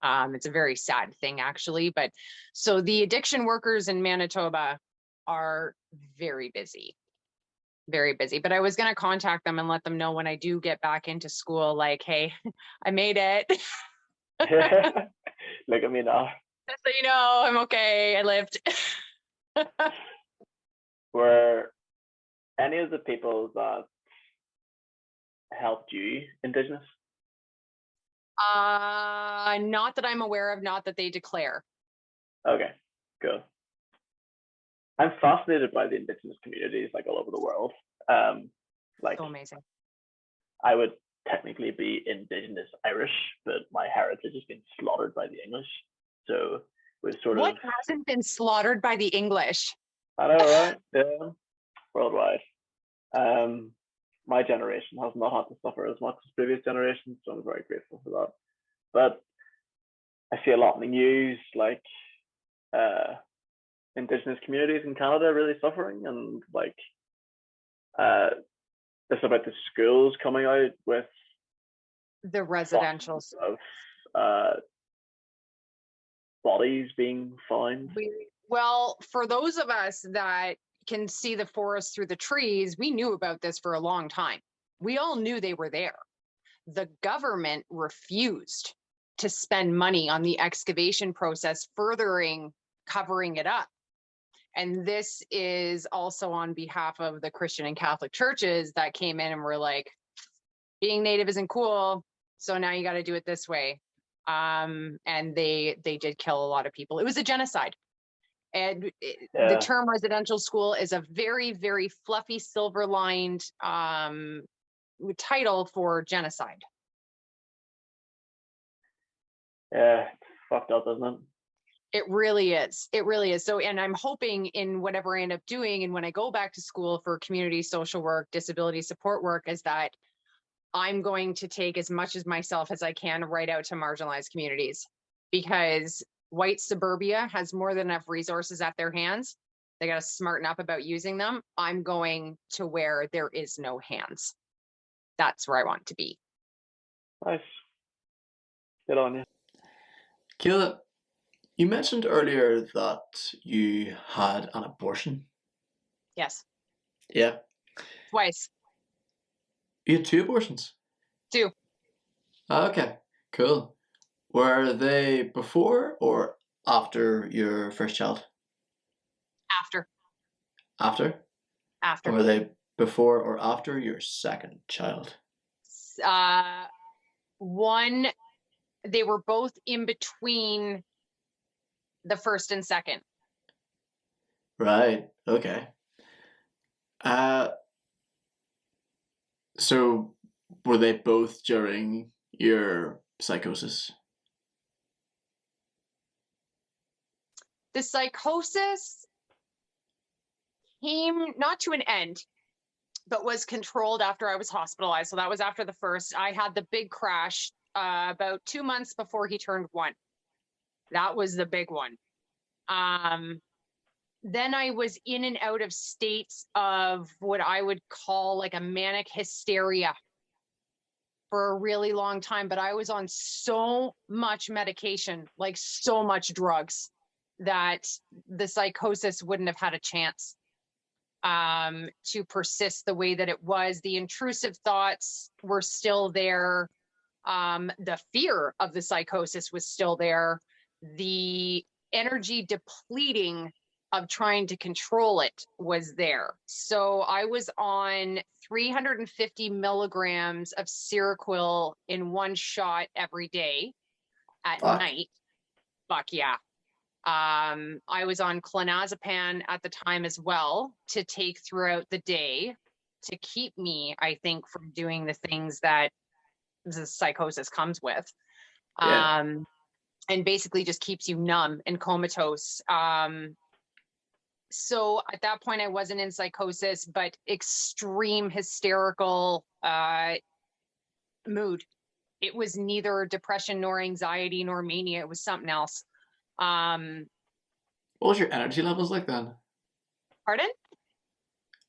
It's a very sad thing, actually. But so the addiction workers in Manitoba are very busy. Very busy. But I was going to contact them and let them know when I do get back into school, like, hey, I made it. Look at me now. Just so you know, I'm okay. I lived. Were any of the people that helped you Indigenous? Not that I'm aware of, not that they declare. Okay, good. I'm fascinated by the Indigenous communities like all over the world. Like, so amazing. I would technically be Indigenous Irish, but my heritage has been slaughtered by the English. So we've sort What hasn't been slaughtered by the English? I know, right? Yeah. Worldwide. My generation has not had to suffer as much as previous generations, so I'm very grateful for that. But I see a lot in the news, like Indigenous communities in Canada really suffering, and like it's about the schools coming out with the residential of bodies being found. Well, for those of us that can see the forest through the trees, we knew about this for a long time. We all knew they were there. The government refused to spend money on the excavation process, furthering covering it up. And this is also on behalf of the Christian and Catholic churches that came in and were like, being Native isn't cool, so now you got to do it this way. And they did kill a lot of people. It was a genocide. And the term residential school is a very, very fluffy, silver-lined title for genocide. Yeah, it's fucked up, isn't it? It really is. It really is. So, and I'm hoping in whatever I end up doing, and when I go back to school for community social work, disability support work, is that I'm going to take as much as myself as I can right out to marginalized communities, because white suburbia has more than enough resources at their hands. They got to smarten up about using them. I'm going to where there is no hands. That's where I want to be. Nice. Good on you. Kayla, you mentioned earlier that you had an abortion. Yes. Yeah. Twice. You had 2 abortions? 2. Okay, cool. Were they before or after your first child? After. After? After. Or were they before or after your second child? One, they were both in between the first and second. Right, okay. So were they both during your psychosis? The psychosis came not to an end, but was controlled after I was hospitalized. So that was after the first. I had the big crash about 2 months before he turned 1. That was the big one. Then I was in and out of states of what I would call like a manic hysteria for a really long time, but I was on so much medication, like so much drugs, that the psychosis wouldn't have had a chance to persist the way that it was. The intrusive thoughts were still there. The fear of the psychosis was still there. The energy depleting of trying to control it was there. So I was on 350 milligrams of Seroquel in one shot every day at night. Fuck yeah. I was on clonazepam at the time as well to take throughout the day to keep me, I think, from doing the things that the psychosis comes with. Yeah. And basically just keeps you numb and comatose. So at that point I wasn't in psychosis, but extreme hysterical mood. It was neither depression nor anxiety nor mania. It was something else. What was your energy levels like then? Pardon?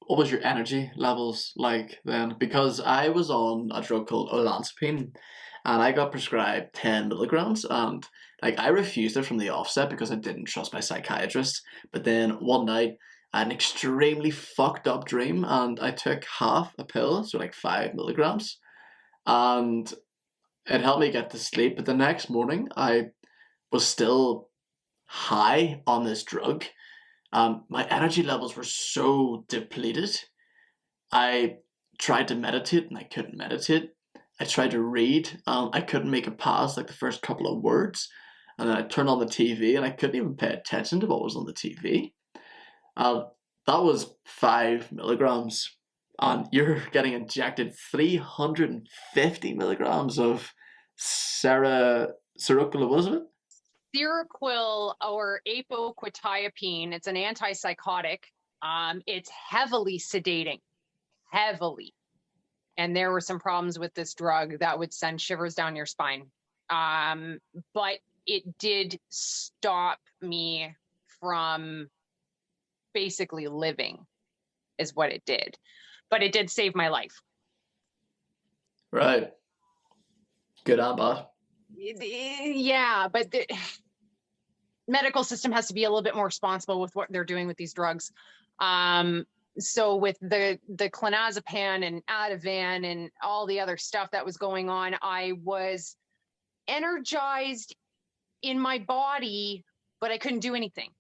What was your energy levels like then? Because I was on a drug called olanzapine, and I got prescribed 10 milligrams, and like I refused it from the offset because I didn't trust my psychiatrist. But then one night I had an extremely fucked up dream, and I took half a pill, so like 5 milligrams, and it helped me get to sleep. But the next morning I was still high on this drug. My energy levels were so depleted. I tried to meditate and I couldn't meditate. I tried to read. I couldn't make it past like the first couple of words. And then I turned on the TV and I couldn't even pay attention to what was on the TV. That was 5 milligrams. And you're getting injected 350 milligrams of Seroquel, what is it? Seroquel or apoquetiapine. It's an antipsychotic. It's heavily sedating, heavily. And there were some problems with this drug that would send shivers down your spine. But it did stop me from basically living, is what it did. But it did save my life. Right. Good and bad. Yeah, but the medical system has to be a little bit more responsible with what they're doing with these drugs. So with the clonazepam and Ativan and all the other stuff that was going on, I was energized in my body, but I couldn't do anything.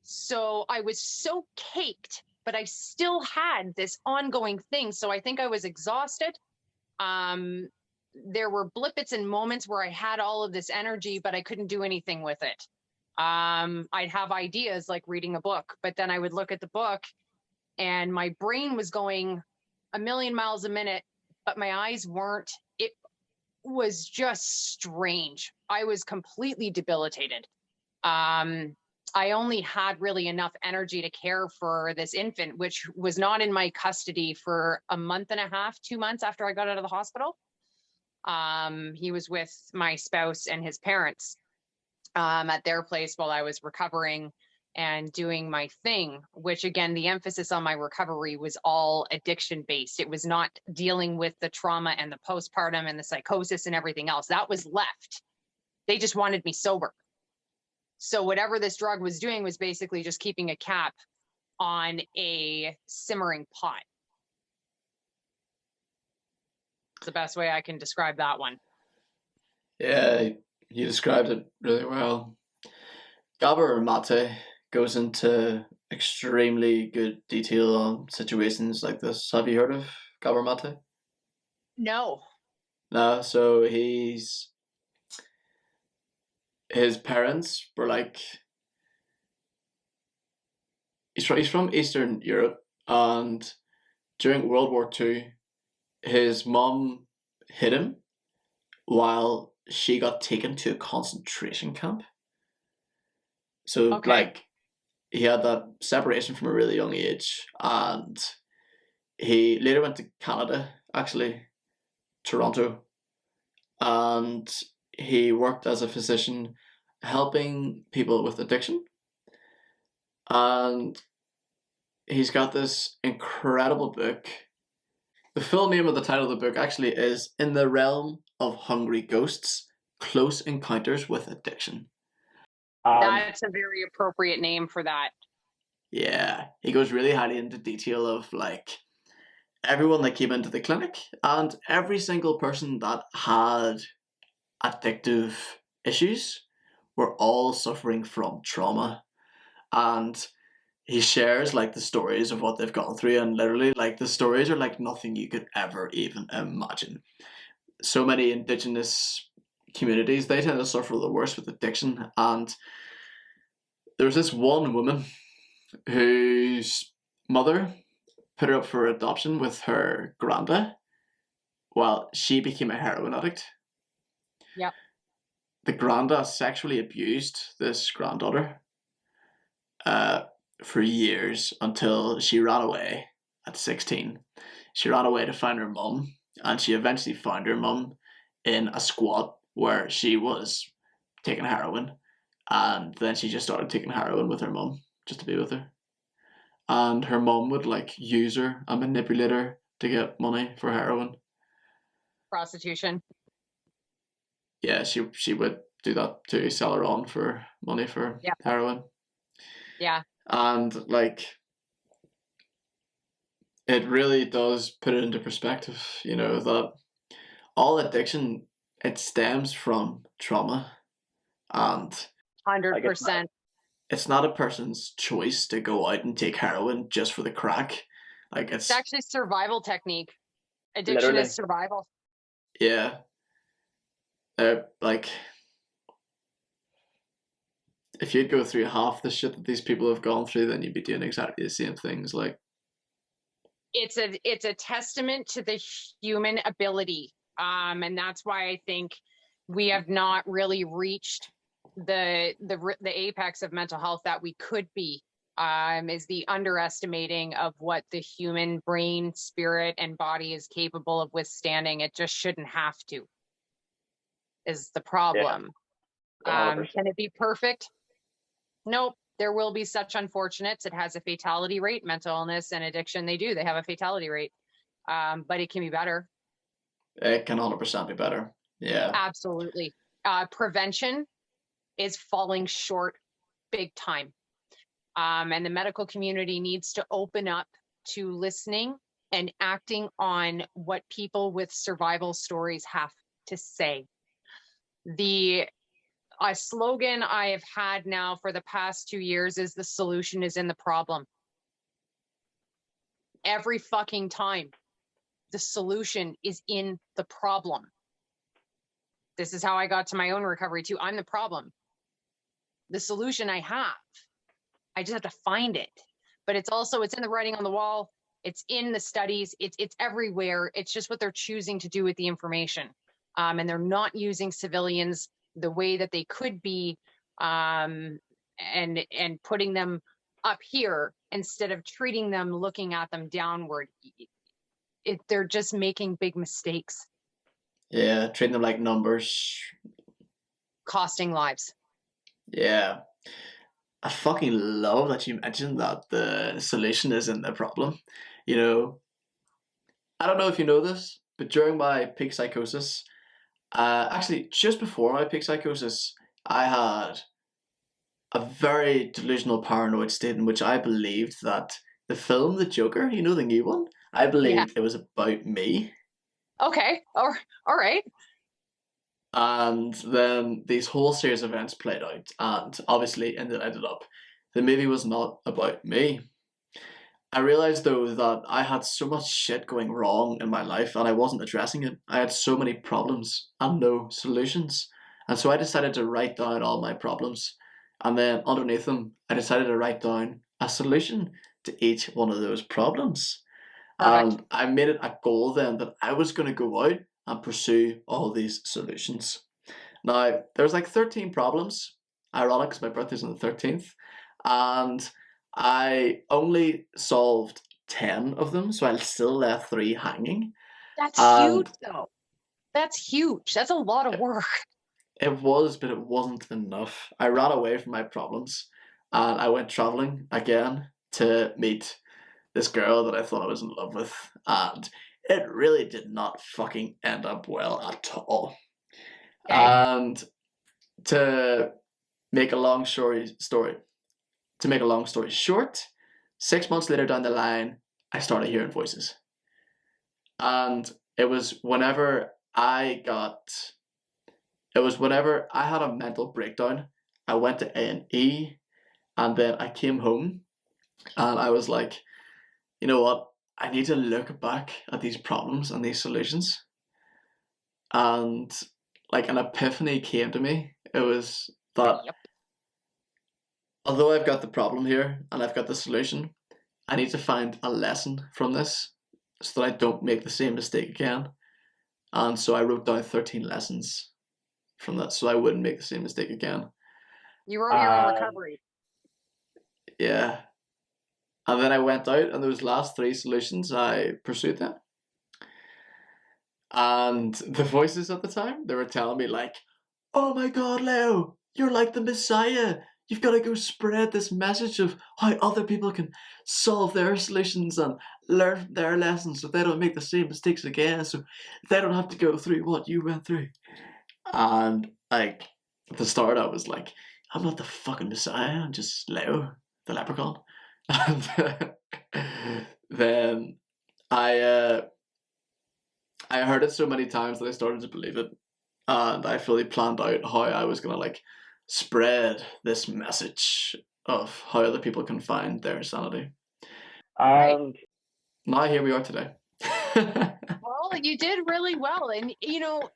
So I was so caked, but I still had this ongoing thing. So I think I was exhausted. There were blippets and moments where I had all of this energy, but I couldn't do anything with it. I'd have ideas like reading a book, but then I would look at the book and my brain was going a million miles a minute, but my eyes weren't. It was just strange. I was completely debilitated. I only had really enough energy to care for this infant, which was not in my custody for a month and a half, 2 months after I got out of the hospital. He was with my spouse and his parents at their place while I was recovering. and doing my thing, which again, the emphasis on my recovery was all addiction based. It was not dealing with the trauma and the postpartum and the psychosis and everything else. That was left. They just wanted me sober. So whatever this drug was doing was basically just keeping a cap on a simmering pot. It's the best way I can describe that one. Yeah, you described it really well. Gabor Mate goes into extremely good detail on situations like this. Have you heard of Gabor Mate? No. No, so his parents were like, he's from Eastern Europe, and during World War II, his mom hid him while she got taken to a concentration camp. So Okay. like he had that separation from a really young age, and he later went to Canada, actually, Toronto, and he worked as a physician helping people with addiction. And he's got this incredible book. The full name of the title of the book actually is In the Realm of Hungry Ghosts, Close Encounters with Addiction. That's a very appropriate name for that. Yeah, he goes really highly into detail of like everyone that came into the clinic and every single person that had addictive issues were all suffering from trauma. And he shares like the stories of what they've gone through, and literally like the stories are like nothing you could ever even imagine. So many indigenous communities, they tend to suffer the worst with addiction, and there's this one woman whose mother put her up for adoption with her granda while she became a heroin addict. Yep. The granda sexually abused this granddaughter for years until she ran away at 16. She ran away to find her mum, and she eventually found her mum in a squat where she was taking heroin, and then she just started taking heroin with her mum just to be with her. And her mum would like use her and manipulate her to get money for heroin. Prostitution. Yeah, she would do that to sell her on for money for heroin. Yeah. And like it really does put it into perspective, you know, that all addiction, it stems from trauma, and 100%. it's not a person's choice to go out and take heroin just for the crack. Like it's actually survival technique. Addiction Literally. is survival. Yeah. Like if you'd go through half the shit that these people have gone through, then you'd be doing exactly the same things. Like it's a testament to the human ability, and that's why I think we have not really reached the apex of mental health that we could be. Is the underestimating of what the human brain, spirit, and body is capable of withstanding. It just shouldn't have to. Is the problem. Yeah, can it be perfect? Nope. There will be such unfortunates. It has a fatality rate. Mental illness and addiction, they have a fatality rate. But it can be better. It can 100% be better. Yeah. Absolutely. Prevention is falling short big time. And the medical community needs to open up to listening and acting on what people with survival stories have to say. A slogan I have had now for the past 2 years is the solution is in the problem. Every fucking time, the solution is in the problem. This is how I got to my own recovery too. I'm the problem. The solution I have. I just have to find it. But it's in the writing on the wall. It's in the studies. It's everywhere. It's just what they're choosing to do with the information. And they're not using civilians the way that they could be, and putting them up here instead of treating them, looking at them downward. They're just making big mistakes. Yeah, treating them like numbers. Costing lives. Yeah. I fucking love that you mentioned that the solution is in the problem. You know, I don't know if you know this, but during my peak psychosis, actually just before my peak psychosis, I had a very delusional paranoid state in which I believed that the film The Joker, you know, the new one, I Yeah. believed it was about me. Okay. All right. And then these whole series of events played out, and obviously ended up the movie was not about me. I realized though that I had so much shit going wrong in my life and I wasn't addressing it. I had so many problems and no solutions. And so I decided to write down all my problems. And then underneath them, I decided to write down a solution to each one of those problems. Perfect. And I made it a goal then that I was going to go out and pursue all these solutions. Now, there's like 13 problems. Ironic because my birthday's on the 13th. And I only solved 10 of them, so I still left 3 hanging. That's huge, And though. That's huge. That's a lot of work. it was, but it wasn't enough. I ran away from my problems and I went traveling again to meet this girl that I thought I was in love with. And it really did not fucking end up well at all. Okay. And to make a long to make a long story short, 6 months later down the line, I started hearing voices. And it was whenever I had a mental breakdown, I went to A&E, and then I came home and I was like, you know what? I need to look back at these problems and these solutions. And like an epiphany came to me. It was that Yep. although I've got the problem here and I've got the solution, I need to find a lesson from this so that I don't make the same mistake again. And so I wrote down 13 lessons from that so I wouldn't make the same mistake again. You wrote your own recovery. Yeah. And then I went out and those last 3 solutions, I pursued them. And the voices at the time, they were telling me like, oh my God, Layo, you're like the Messiah. You've got to go spread this message of how other people can solve their solutions and learn their lessons so they don't make the same mistakes again, so they don't have to go through what you went through. And like at the start, I was like, I'm not the fucking Messiah. I'm just Layo, the leprechaun. And then I heard it so many times that I started to believe it, and I fully planned out how I was gonna like spread this message of how other people can find their sanity. And now here we are today. Well, you did really well, and you know,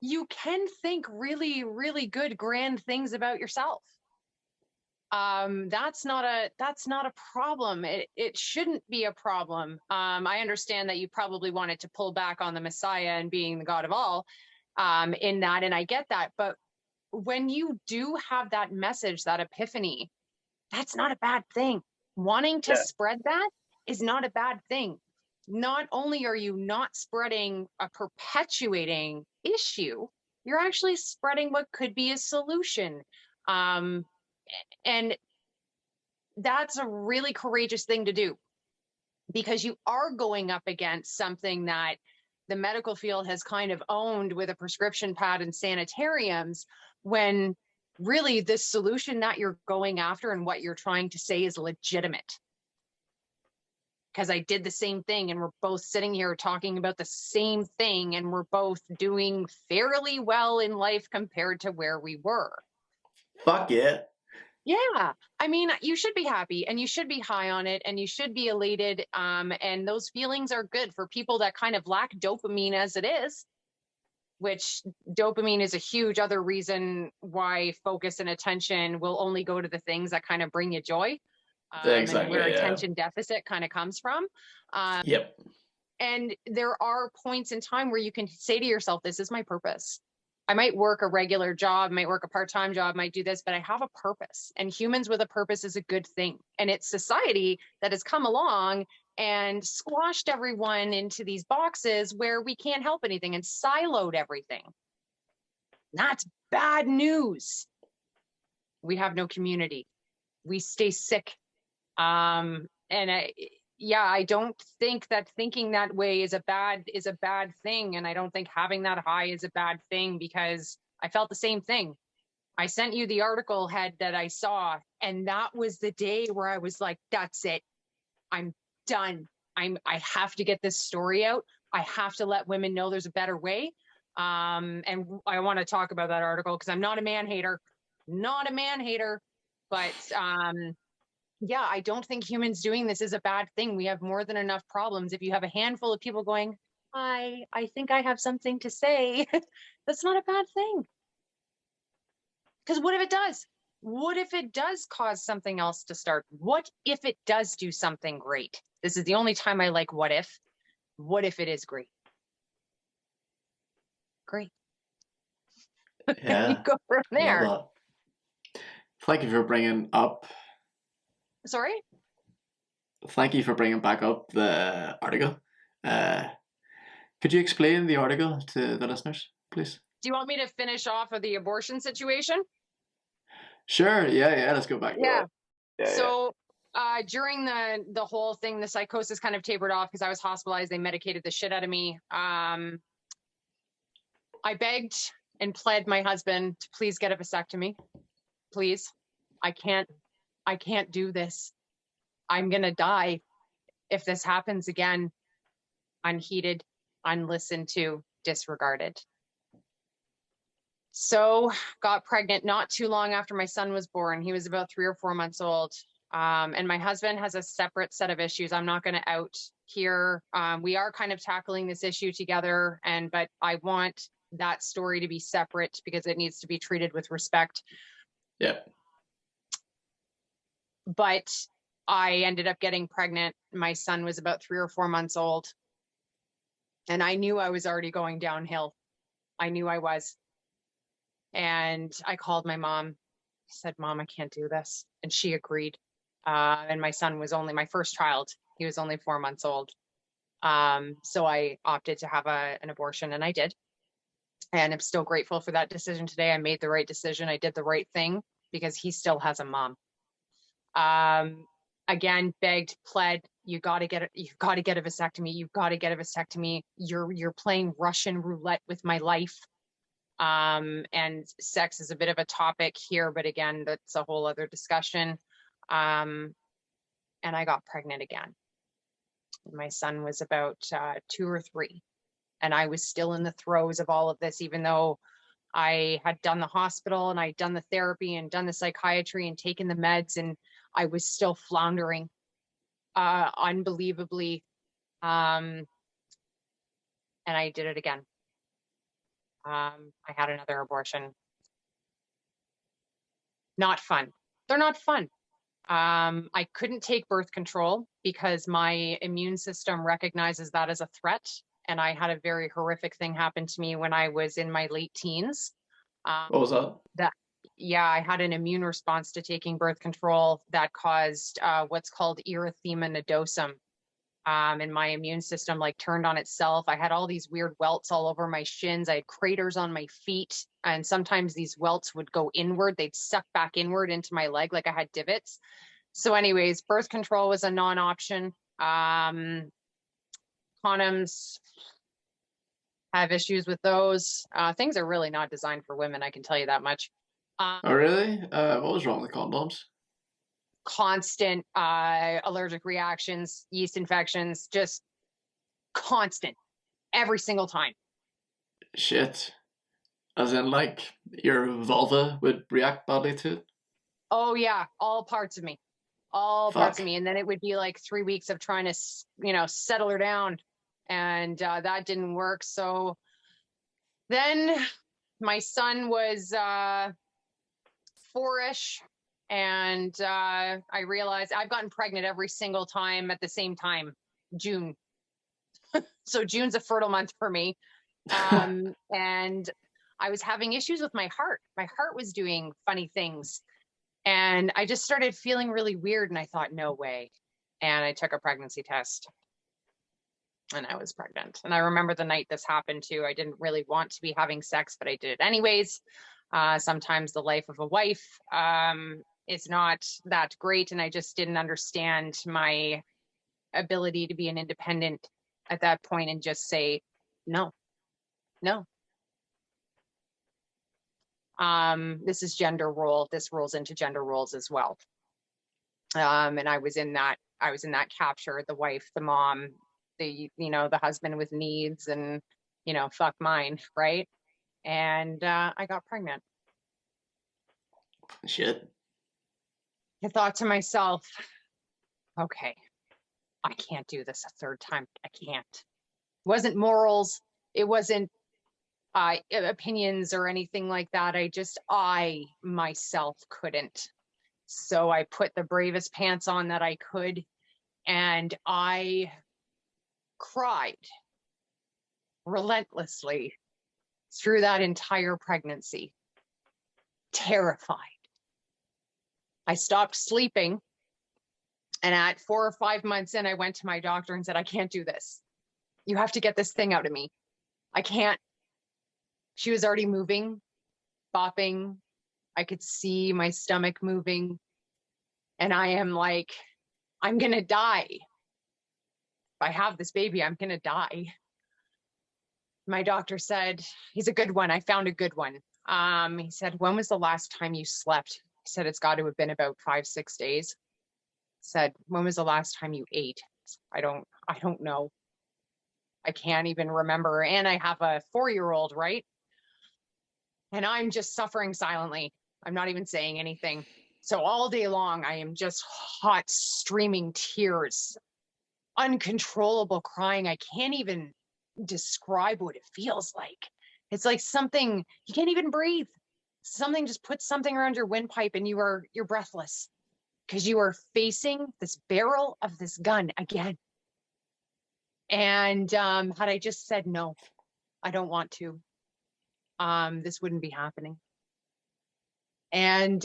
you can think really, really good, grand things about yourself. That's not a problem. It shouldn't be a problem. I understand that you probably wanted to pull back on the Messiah and being the God of all, in that, and I get that. But when you do have that message, that epiphany, that's not a bad thing. Wanting to spread that is not a bad thing. Not only are you not spreading a perpetuating issue, you're actually spreading what could be a solution. And that's a really courageous thing to do, because you are going up against something that the medical field has kind of owned with a prescription pad and sanitariums, when really the solution that you're going after and what you're trying to say is legitimate. Because I did the same thing, and we're both sitting here talking about the same thing, and we're both doing fairly well in life compared to where we were. Fuck yeah. Yeah, I mean, you should be happy and you should be high on it and you should be elated. And those feelings are good for people that kind of lack dopamine as it is, which dopamine is a huge other reason why focus and attention will only go to the things that kind of bring you joy. Exactly, and where yeah. attention deficit kind of comes from. Yep. And there are points in time where you can say to yourself, this is my purpose. I might work a regular job, might work a part-time job, might do this, but I have a purpose. And humans with a purpose is a good thing. And it's society that has come along and squashed everyone into these boxes where we can't help anything and siloed everything. That's bad news. We have no community. We stay sick. I don't think that thinking that way is a bad thing. And I don't think having that high is a bad thing, because I felt the same thing. I sent you the article head that I saw, and that was the day where I was like, that's it. I'm done. I have to get this story out. I have to let women know there's a better way. And I want to talk about that article because I'm not a man hater, but yeah, I don't think humans doing this is a bad thing. We have more than enough problems. If you have a handful of people going, hi, I think I have something to say, that's not a bad thing. Because what if it does? What if it does cause something else to start? What if it does do something great? This is the only time I like what if. What if it is great? Great. Yeah. You go from there. Love that. Thank you for bringing up. Sorry? Thank you for bringing back up the article. Could you explain the article to the listeners, please? Do you want me to finish off of the abortion situation? Sure. Yeah. Let's go back. Yeah. So during the whole thing, the psychosis kind of tapered off because I was hospitalized. They medicated the shit out of me. I begged and pled my husband to please get a vasectomy. Please. I can't do this. I'm going to die if this happens again. Unheeded, unlistened to, disregarded. So got pregnant not too long after my son was born. He was about 3 or 4 months old. And my husband has a separate set of issues. I'm not going to out here. We are kind of tackling this issue together, but I want that story to be separate because it needs to be treated with respect. Yeah. But I ended up getting pregnant. My son was about 3 or 4 months old. And I knew I was already going downhill. I knew I was. And I called my mom. I said, Mom, I can't do this. And she agreed. And my son was only my first child. He was only 4 months old. So I opted to have an abortion, and I did. And I'm still grateful for that decision today. I made the right decision. I did the right thing because he still has a mom. Again, begged, pled, you've got to get a vasectomy. You've got to get a vasectomy. You're playing Russian roulette with my life. And sex is a bit of a topic here, but again, that's a whole other discussion. And I got pregnant again. My son was about 2 or 3, and I was still in the throes of all of this, even though I had done the hospital and I'd done the therapy and done the psychiatry and taken the meds, and I was still floundering unbelievably. And I did it again. I had another abortion. Not fun. They're not fun. I couldn't take birth control because my immune system recognizes that as a threat. And I had a very horrific thing happen to me when I was in my late teens. What was that? I had an immune response to taking birth control that caused what's called erythema nodosum. And my immune system turned on itself. I had all these weird welts all over my shins. I had craters on my feet. And sometimes these welts would go inward. They'd suck back inward into my leg like I had divots. So anyways, birth control was a non-option. Condoms, have issues with those. Things are really not designed for women, I can tell you that much. Oh, really? What was wrong with condoms? Constant allergic reactions, yeast infections, just constant, every single time. Shit. As in, your vulva would react badly to it? Oh, yeah, all parts of me. Parts of me. And then it would be 3 weeks of trying to, settle her down. And that didn't work. So then my son was 4-ish. And I realized I've gotten pregnant every single time at the same time, June. So June's a fertile month for me. And I was having issues with my heart. My heart was doing funny things. And I just started feeling really weird. And I thought, no way. And I took a pregnancy test. And I was pregnant. And I remember the night this happened too. I didn't really want to be having sex, but I did it anyways. Sometimes the life of a wife is not that great. And I just didn't understand my ability to be an independent at that point and just say, no, no. This is gender role. This rolls into gender roles as well. And I was in that capture, the wife, the mom, the husband with needs and, fuck mine. Right. And I got pregnant. Shit. I thought to myself, okay, I can't do this a third time. I can't. It wasn't morals. It wasn't opinions or anything like that. I myself couldn't. So I put the bravest pants on that I could, and I cried relentlessly through that entire pregnancy, terrified. I stopped sleeping, and at 4 or 5 months in, I went to my doctor and said, I can't do this. You have to get this thing out of me. I can't. She was already moving, bopping. I could see my stomach moving. And I am like, I'm going to die. If I have this baby, I'm going to die. My doctor said, he's a good one. I found a good one. He said, when was the last time you slept? I said, it's got to have been about 5-6 days. Said, when was the last time you ate? I don't know. I can't even remember. And I have a 4-year-old, right? And I'm just suffering silently. I'm not even saying anything. So all day long, I am just hot, streaming tears, uncontrollable crying. I can't even describe what it feels like. It's like something, you can't even breathe. Something just puts something around your windpipe and you're breathless because you are facing this barrel of this gun again. And had I just said, no, I don't want to, this wouldn't be happening. And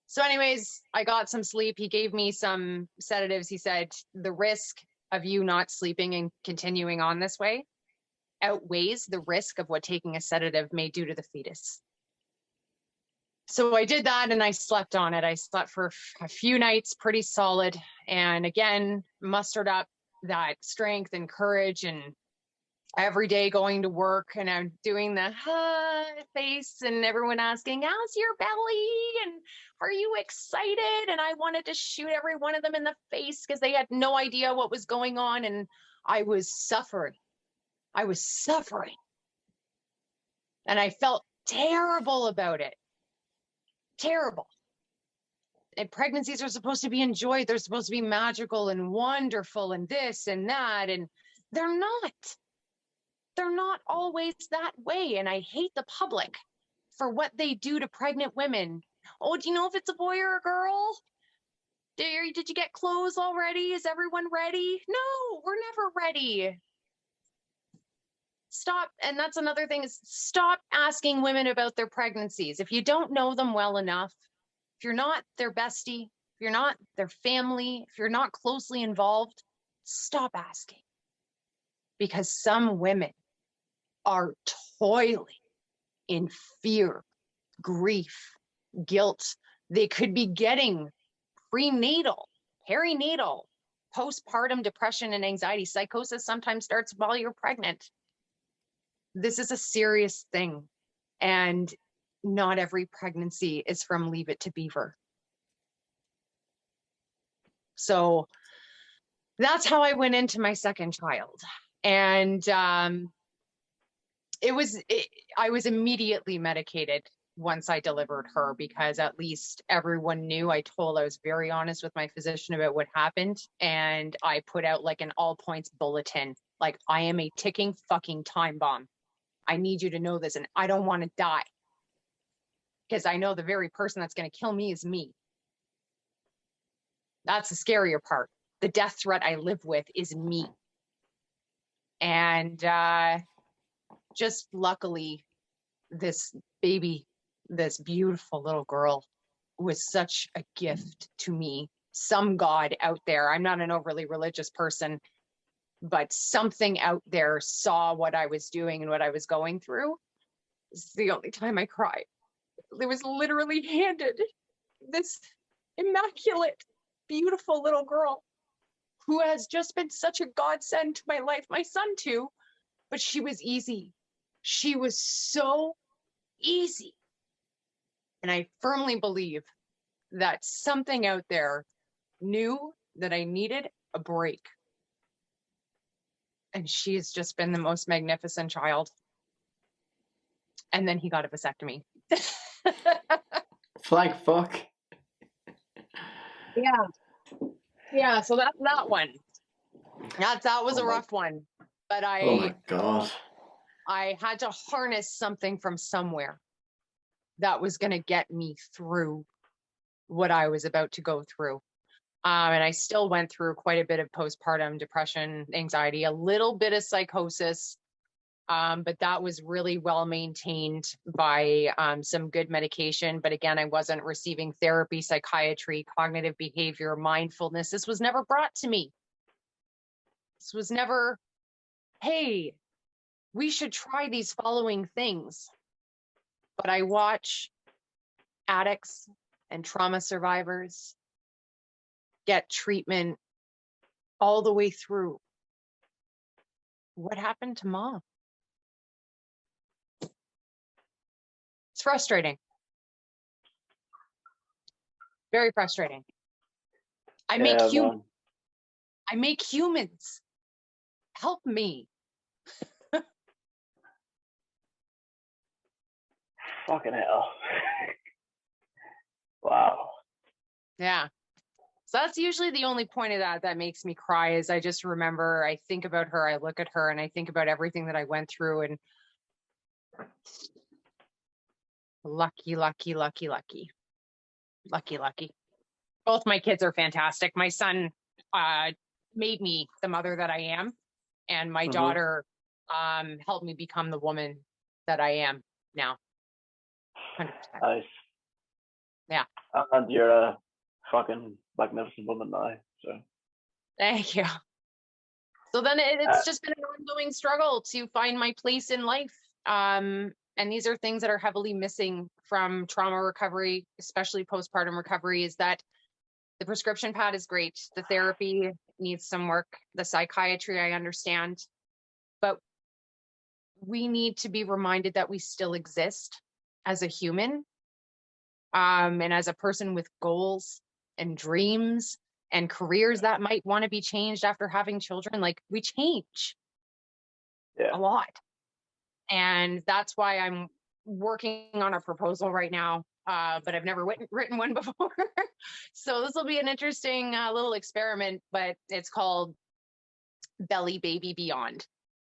so anyways, I got some sleep. He gave me some sedatives. He said, the risk of you not sleeping and continuing on this way outweighs the risk of what taking a sedative may do to the fetus. So I did that and I slept on it. I slept for a few nights, pretty solid. And again, mustered up that strength and courage, and every day going to work and I'm doing the face and everyone asking, how's your belly? And are you excited? And I wanted to shoot every one of them in the face because they had no idea what was going on. And I was suffering. And I felt terrible about it. Terrible. And pregnancies are supposed to be enjoyed. They're supposed to be magical and wonderful and this and that. And they're not. They're not always that way. And I hate the public for what they do to pregnant women. Oh, do you know if it's a boy or a girl? Did you get clothes already? Is everyone ready? No, we're never ready. Stop. And that's another thing, is stop asking women about their pregnancies. If you don't know them well enough, if you're not their bestie, if you're not their family, if you're not closely involved, stop asking. Because some women are toiling in fear, grief, guilt. They could be getting prenatal, perinatal, postpartum depression and anxiety. Psychosis sometimes starts while you're pregnant. This is a serious thing. And not every pregnancy is from Leave It to Beaver. So that's how I went into my second child. And I was immediately medicated once I delivered her, because at least everyone knew. I was very honest with my physician about what happened. And I put out like an all points bulletin, like, I am a ticking fucking time bomb. I need you to know this. And I don't want to die, because I know the very person that's going to kill me is me. That's the scarier part. The death threat I live with is me. And just luckily, this baby, this beautiful little girl, was such a gift to me. Some God out there, I'm not an overly religious person, but something out there saw what I was doing and what I was going through, This is the only time I cry. It was literally handed this immaculate, beautiful little girl who has just been such a godsend to my life, my son too, but she was easy. She was so easy. And I firmly believe that something out there knew that I needed a break. And she has just been the most magnificent child. And then he got a vasectomy. Flank fuck. Yeah, so that's that one. That was a rough one. But Oh my God. I had to harness something from somewhere that was going to get me through what I was about to go through. And I still went through quite a bit of postpartum depression, anxiety, a little bit of psychosis. But that was really well maintained by some good medication. But again, I wasn't receiving therapy, psychiatry, cognitive behavior, mindfulness. This was never brought to me. This was never, hey, we should try these following things. But I watch addicts and trauma survivors get treatment all the way through. What happened to mom? It's frustrating. Very frustrating. I make humans. Help me. Fucking hell. Wow. Yeah. So that's usually the only point of that makes me cry is I just remember, I think about her, I look at her, and I think about everything that I went through, and lucky. Both my kids are fantastic. My son made me the mother that I am, and my daughter helped me become the woman that I am now. 100%. Nice. Yeah. And you're a fucking magnificent woman now. So Thank you. So then it's just been an ongoing struggle to find my place in life. And these are things that are heavily missing from trauma recovery, especially postpartum recovery, is that the prescription pad is great. The therapy needs some work. The psychiatry, I understand. But we need to be reminded that we still exist as a human, and as a person with goals and dreams and careers that might want to be changed after having children. Like, we change a lot. And that's why I'm working on a proposal right now, but I've never written one before. So this will be an interesting little experiment, but it's called Belly Baby Beyond.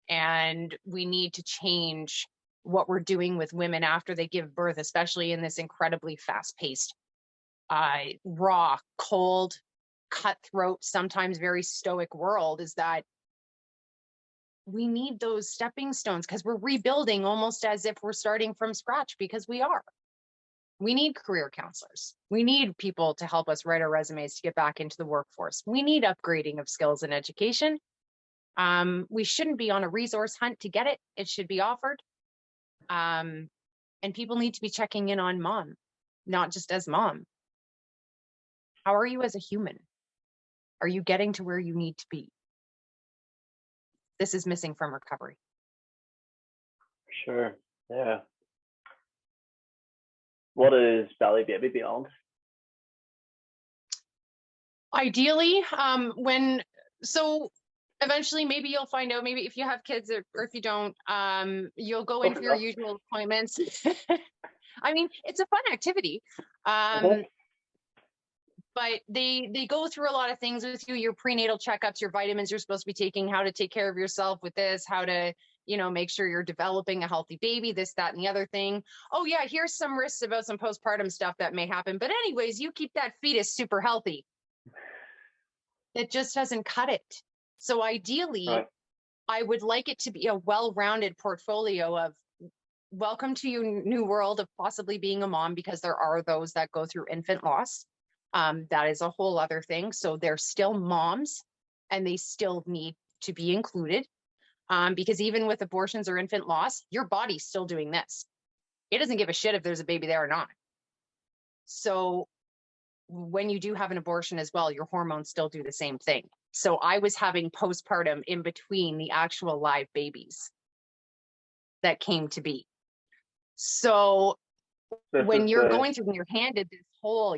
And we need to change what we're doing with women after they give birth, especially in this incredibly fast-paced, raw, cold, cutthroat, sometimes very stoic world, is that we need those stepping stones because we're rebuilding almost as if we're starting from scratch, because we are. We need career counselors. We need people to help us write our resumes to get back into the workforce. We need upgrading of skills and education. We shouldn't be on a resource hunt to get it. It should be offered. And people need to be checking in on mom, not just as mom. How are you as a human? Are you getting to where you need to be? This is missing from recovery. Sure. Yeah. What is Belly Baby Beyond? Ideally, eventually maybe you'll find out, maybe if you have kids or if you don't, you'll go in for your usual appointments. I mean, it's a fun activity. But they go through a lot of things with you, your prenatal checkups, your vitamins you're supposed to be taking, how to take care of yourself with this, how to, make sure you're developing a healthy baby, this, that, and the other thing. Oh yeah, here's some risks about some postpartum stuff that may happen. But anyways, you keep that fetus super healthy. It just doesn't cut it. So ideally, I would like it to be a well-rounded portfolio of welcome to your new world of possibly being a mom, because there are those that go through infant loss. That is a whole other thing. So they're still moms and they still need to be included. Because even with abortions or infant loss, your body's still doing this. It doesn't give a shit if there's a baby there or not. So when you do have an abortion as well, your hormones still do the same thing. So I was having postpartum in between the actual live babies that came to be. So when you're going through, when you're handed this whole,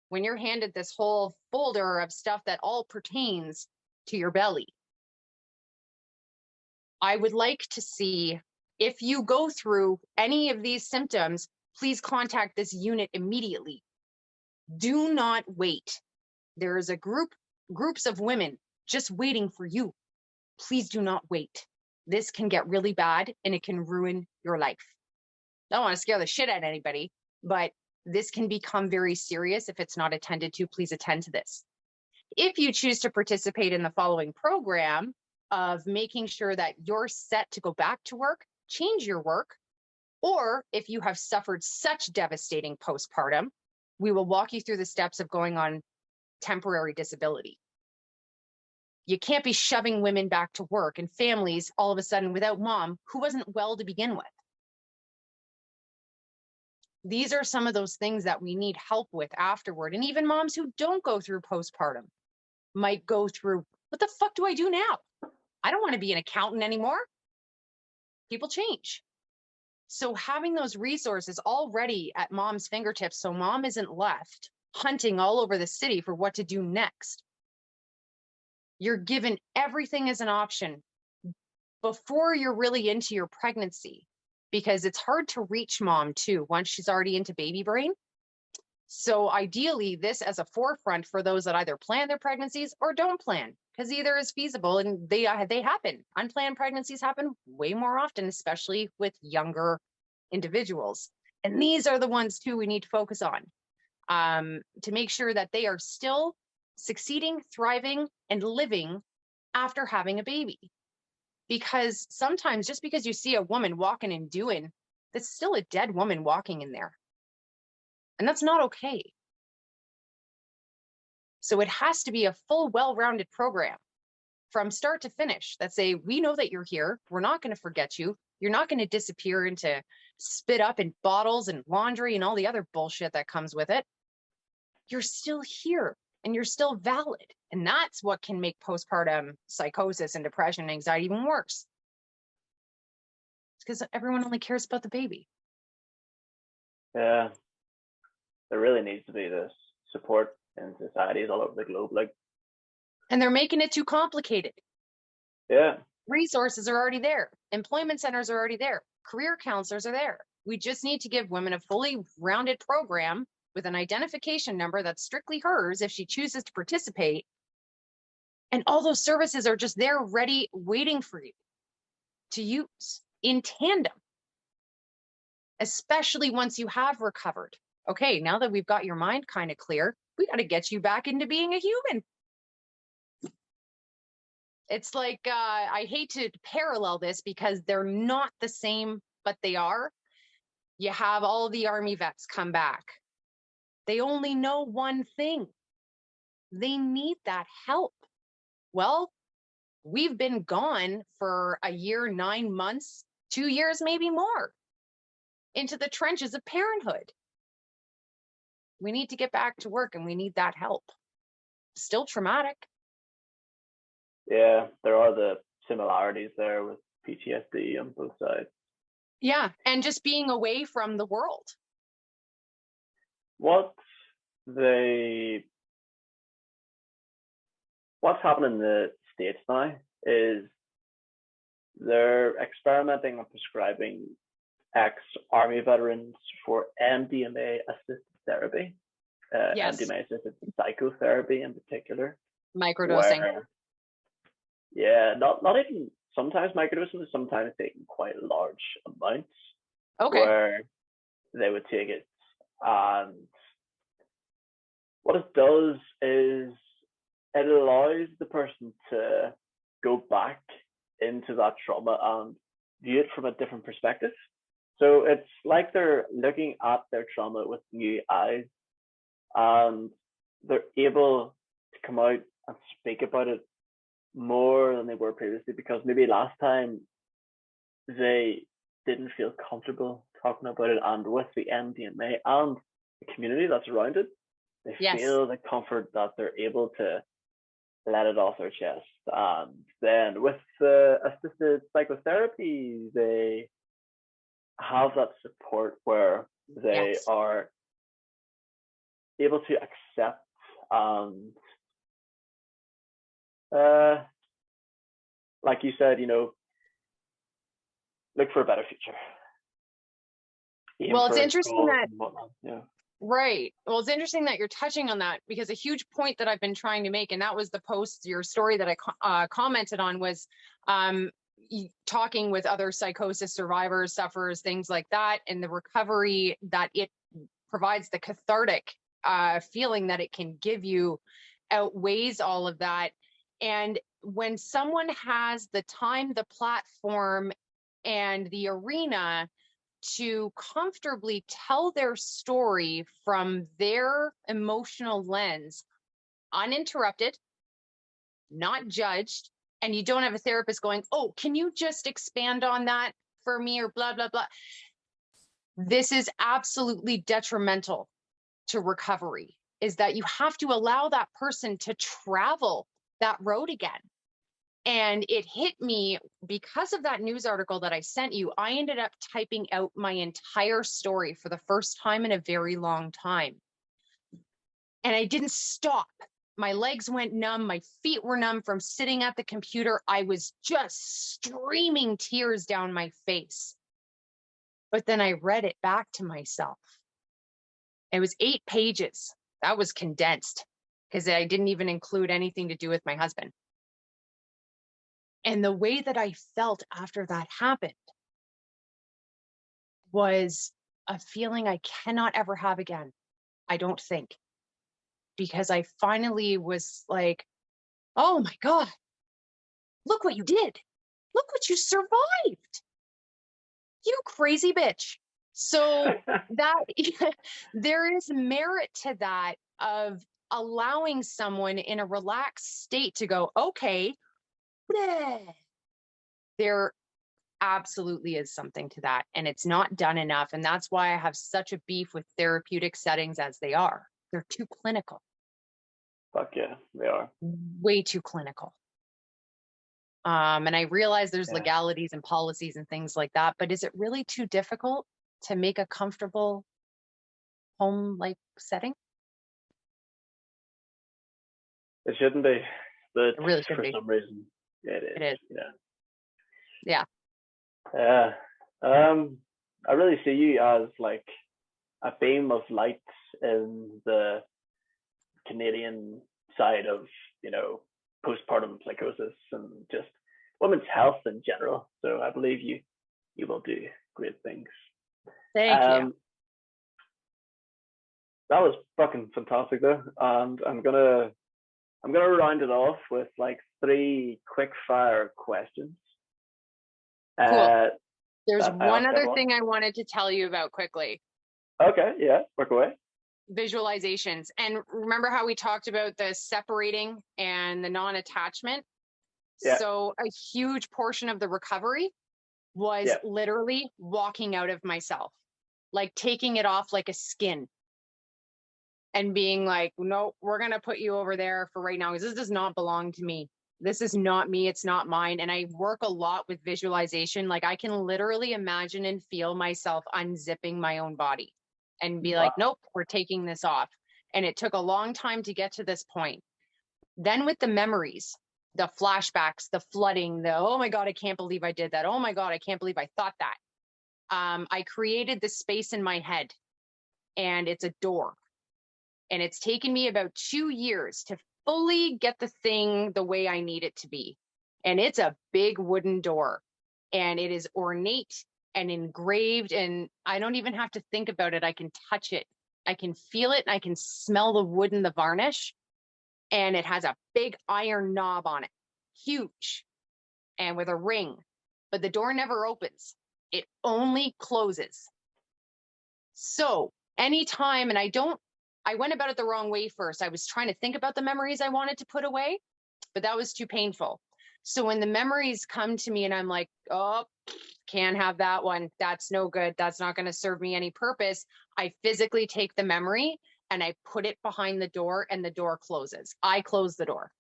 when you're handed this whole folder of stuff that all pertains to your belly, I would like to see, if you go through any of these symptoms, please contact this unit immediately. Do not wait. There is a groups of women just waiting for you. Please do not wait. This can get really bad and it can ruin your life. I don't want to scare the shit out of anybody, but this can become very serious if it's not attended to. Please attend to this. If you choose to participate in the following program of making sure that you're set to go back to work, change your work, or if you have suffered such devastating postpartum, we will walk you through the steps of going on temporary disability. You can't be shoving women back to work and families all of a sudden without mom who wasn't well to begin with. These are some of those things that we need help with afterward. And even moms who don't go through postpartum might go through, what the fuck do I do now? I don't want to be an accountant anymore. People change. So having those resources already at mom's fingertips, so mom isn't left hunting all over the city for what to do next. You're given everything as an option before you're really into your pregnancy, because it's hard to reach mom too once she's already into baby brain. So ideally, this as a forefront for those that either plan their pregnancies or don't plan, because either is feasible and they happen. Unplanned pregnancies happen way more often, especially with younger individuals. And these are the ones too we need to focus on to make sure that they are still succeeding, thriving, and living after having a baby. Because sometimes just because you see a woman walking and doing, that's still a dead woman walking in there. And that's not okay. So it has to be a full, well-rounded program from start to finish that say, we know that you're here. We're not going to forget you. You're not going to disappear into spit up in bottles and laundry and all the other bullshit that comes with it. You're still here and you're still valid. And that's what can make postpartum psychosis and depression and anxiety even worse. It's because everyone only cares about the baby. Yeah. There really needs to be this support in societies all over the globe. And they're making it too complicated. Yeah. Resources are already there. Employment centers are already there. Career counselors are there. We just need to give women a fully rounded program with an identification number that's strictly hers if she chooses to participate. And all those services are just there, ready, waiting for you to use in tandem, especially once you have recovered. Okay, now that we've got your mind kind of clear, we got to get you back into being a human. It's like, I hate to parallel this because they're not the same, but they are. You have all the Army vets come back. They only know one thing. They need that help. Well, we've been gone for a year, 9 months, 2 years, maybe more, into the trenches of parenthood. We need to get back to work and we need that help. Still traumatic. Yeah, there are the similarities there with PTSD on both sides. Yeah, and just being away from the world. What's happening in the States now is they're experimenting on prescribing ex-Army veterans for MDMA-assisted therapy, Yes. MDMA-assisted psychotherapy in particular. Microdosing. Not even sometimes microdosing, sometimes taking quite large amounts. Okay. Where they would take it, and what it does is it allows the person to go back into that trauma and view it from a different perspective. So it's like they're looking at their trauma with new eyes, and they're able to come out and speak about it more than they were previously, because maybe last time they didn't feel comfortable talking about it, and with the MDMA and the community that's around it, they Yes. feel the comfort that they're able to let it off their chest. And then with the assisted psychotherapy, they have that support where they Yes. are able to accept and like you said, look for a better future. Well, it's interesting that, yeah. right. Well, it's interesting that you're touching on that, because a huge point that I've been trying to make, and that was the post, your story that I commented on, was talking with other psychosis survivors, sufferers, things like that, and the recovery that it provides, the cathartic feeling that it can give you outweighs all of that. And when someone has the time, the platform, and the arena to comfortably tell their story from their emotional lens, uninterrupted, not judged, and you don't have a therapist going, oh, can you just expand on that for me, or blah, blah, blah. This is absolutely detrimental to recovery, is that you have to allow that person to travel that road again. And it hit me because of that news article that I sent you. I ended up typing out my entire story for the first time in a very long time. And I didn't stop. My legs went numb. My feet were numb from sitting at the computer. I was just streaming tears down my face. But then I read it back to myself. It was 8 pages. That was condensed because I didn't even include anything to do with my husband. And the way that I felt after that happened was a feeling I cannot ever have again, I don't think. Because I finally was like, oh my God, look what you did. Look what you survived. You crazy bitch. So that there is merit to that, of allowing someone in a relaxed state to go, okay, bleh. There absolutely is something to that. And it's not done enough. And that's why I have such a beef with therapeutic settings as they are. They're too clinical. Fuck yeah, they are. Way too clinical. And I realize there's legalities and policies and things like that, but is it really too difficult to make a comfortable home-like setting? It shouldn't be, but It really should for be. some reason it is. It is. Yeah. Yeah. I really see you as like a beam of light in the Canadian side of, postpartum psychosis and just women's health in general. So I believe you will do great things. Thank you. That was fucking fantastic though. And I'm gonna round it off with like 3 quick fire questions. Cool. There's one other thing I wanted to tell you about quickly. Okay, yeah, work away. Visualizations. And remember how we talked about the separating and the non-attachment? Yeah. So a huge portion of the recovery was literally walking out of myself, like taking it off like a skin and being like, no, we're going to put you over there for right now, because this does not belong to me. This is not me. It's not mine. And I work a lot with visualization. Like I can literally imagine and feel myself unzipping my own body and be like, nope, we're taking this off. And it took a long time to get to this point. Then with the memories, the flashbacks, the flooding, oh my God, I can't believe I did that. Oh my God, I can't believe I thought that. I created this space in my head, and it's a door. And it's taken me about 2 years to fully get the thing the way I need it to be. And it's a big wooden door, and it is ornate and engraved, and I don't even have to think about it. I can touch it. I can feel it, and I can smell the wood and the varnish. And it has a big iron knob on it, huge, and with a ring, but the door never opens. It only closes. So anytime, and I went about it the wrong way first. I was trying to think about the memories I wanted to put away, but that was too painful. So when the memories come to me and I'm like, oh, Can't have that one. That's no good. That's not going to serve me any purpose. I physically take the memory and I put it behind the door, and the door closes. I close the door,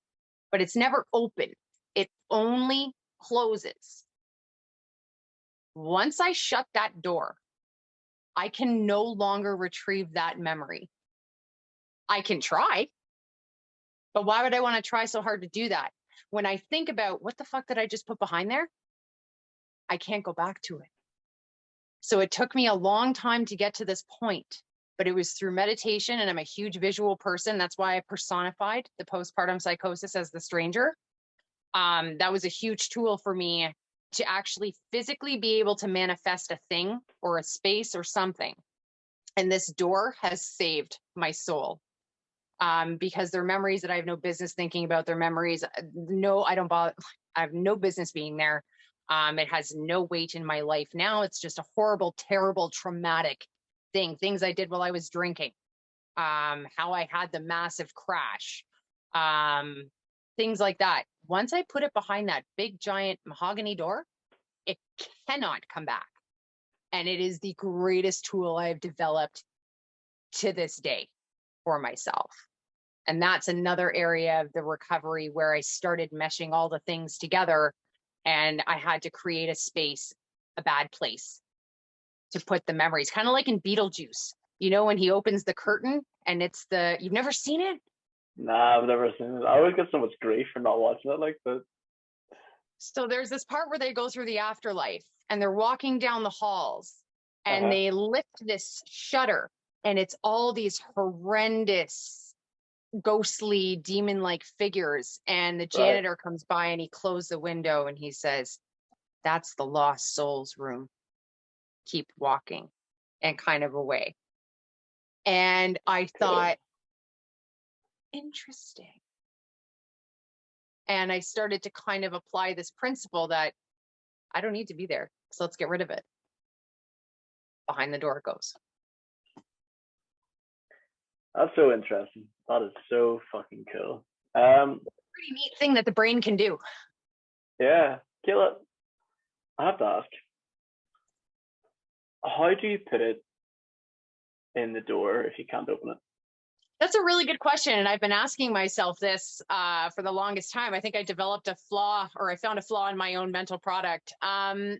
but it's never open. It only closes. Once I shut that door, I can no longer retrieve that memory. I can try, but why would I want to try so hard to do that? When I think about what the fuck did I just put behind there, I can't go back to it. So it took me a long time to get to this point, but it was through meditation, and I'm a huge visual person. That's why I personified the postpartum psychosis as the stranger. That was a huge tool for me to actually physically be able to manifest a thing or a space or something. And this door has saved my soul. Because they're memories that I have no business thinking about. They're memories. No, I don't bother. I have no business being there. It has no weight in my life now. It's just a horrible, terrible, traumatic thing. Things I did while I was drinking. How I had the massive crash. Things like that. Once I put it behind that big, giant mahogany door, it cannot come back. And it is the greatest tool I've developed to this day for myself. And that's another area of the recovery where I started meshing all the things together, and I had to create a space, a bad place to put the memories, kind of like in Beetlejuice, you know, when he opens the curtain and it's you've never seen it? Nah, I've never seen it. I always get so much grief for not watching it like that. So there's this part where they go through the afterlife and they're walking down the halls and they lift this shutter, and it's all these horrendous, ghostly, demon-like figures, and the janitor comes by and he closed the window and he says, "That's the lost souls room. Keep walking," and kind of away. And I thought, interesting. And I started to kind of apply this principle that I don't need to be there, so let's get rid of it. Behind the door it goes. That's so interesting. That is so fucking cool. Pretty neat thing that the brain can do. Yeah. Kayla, I have to ask, how do you put it in the door if you can't open it? That's a really good question. And I've been asking myself this for the longest time. I think I developed a flaw, or I found a flaw in my own mental product. The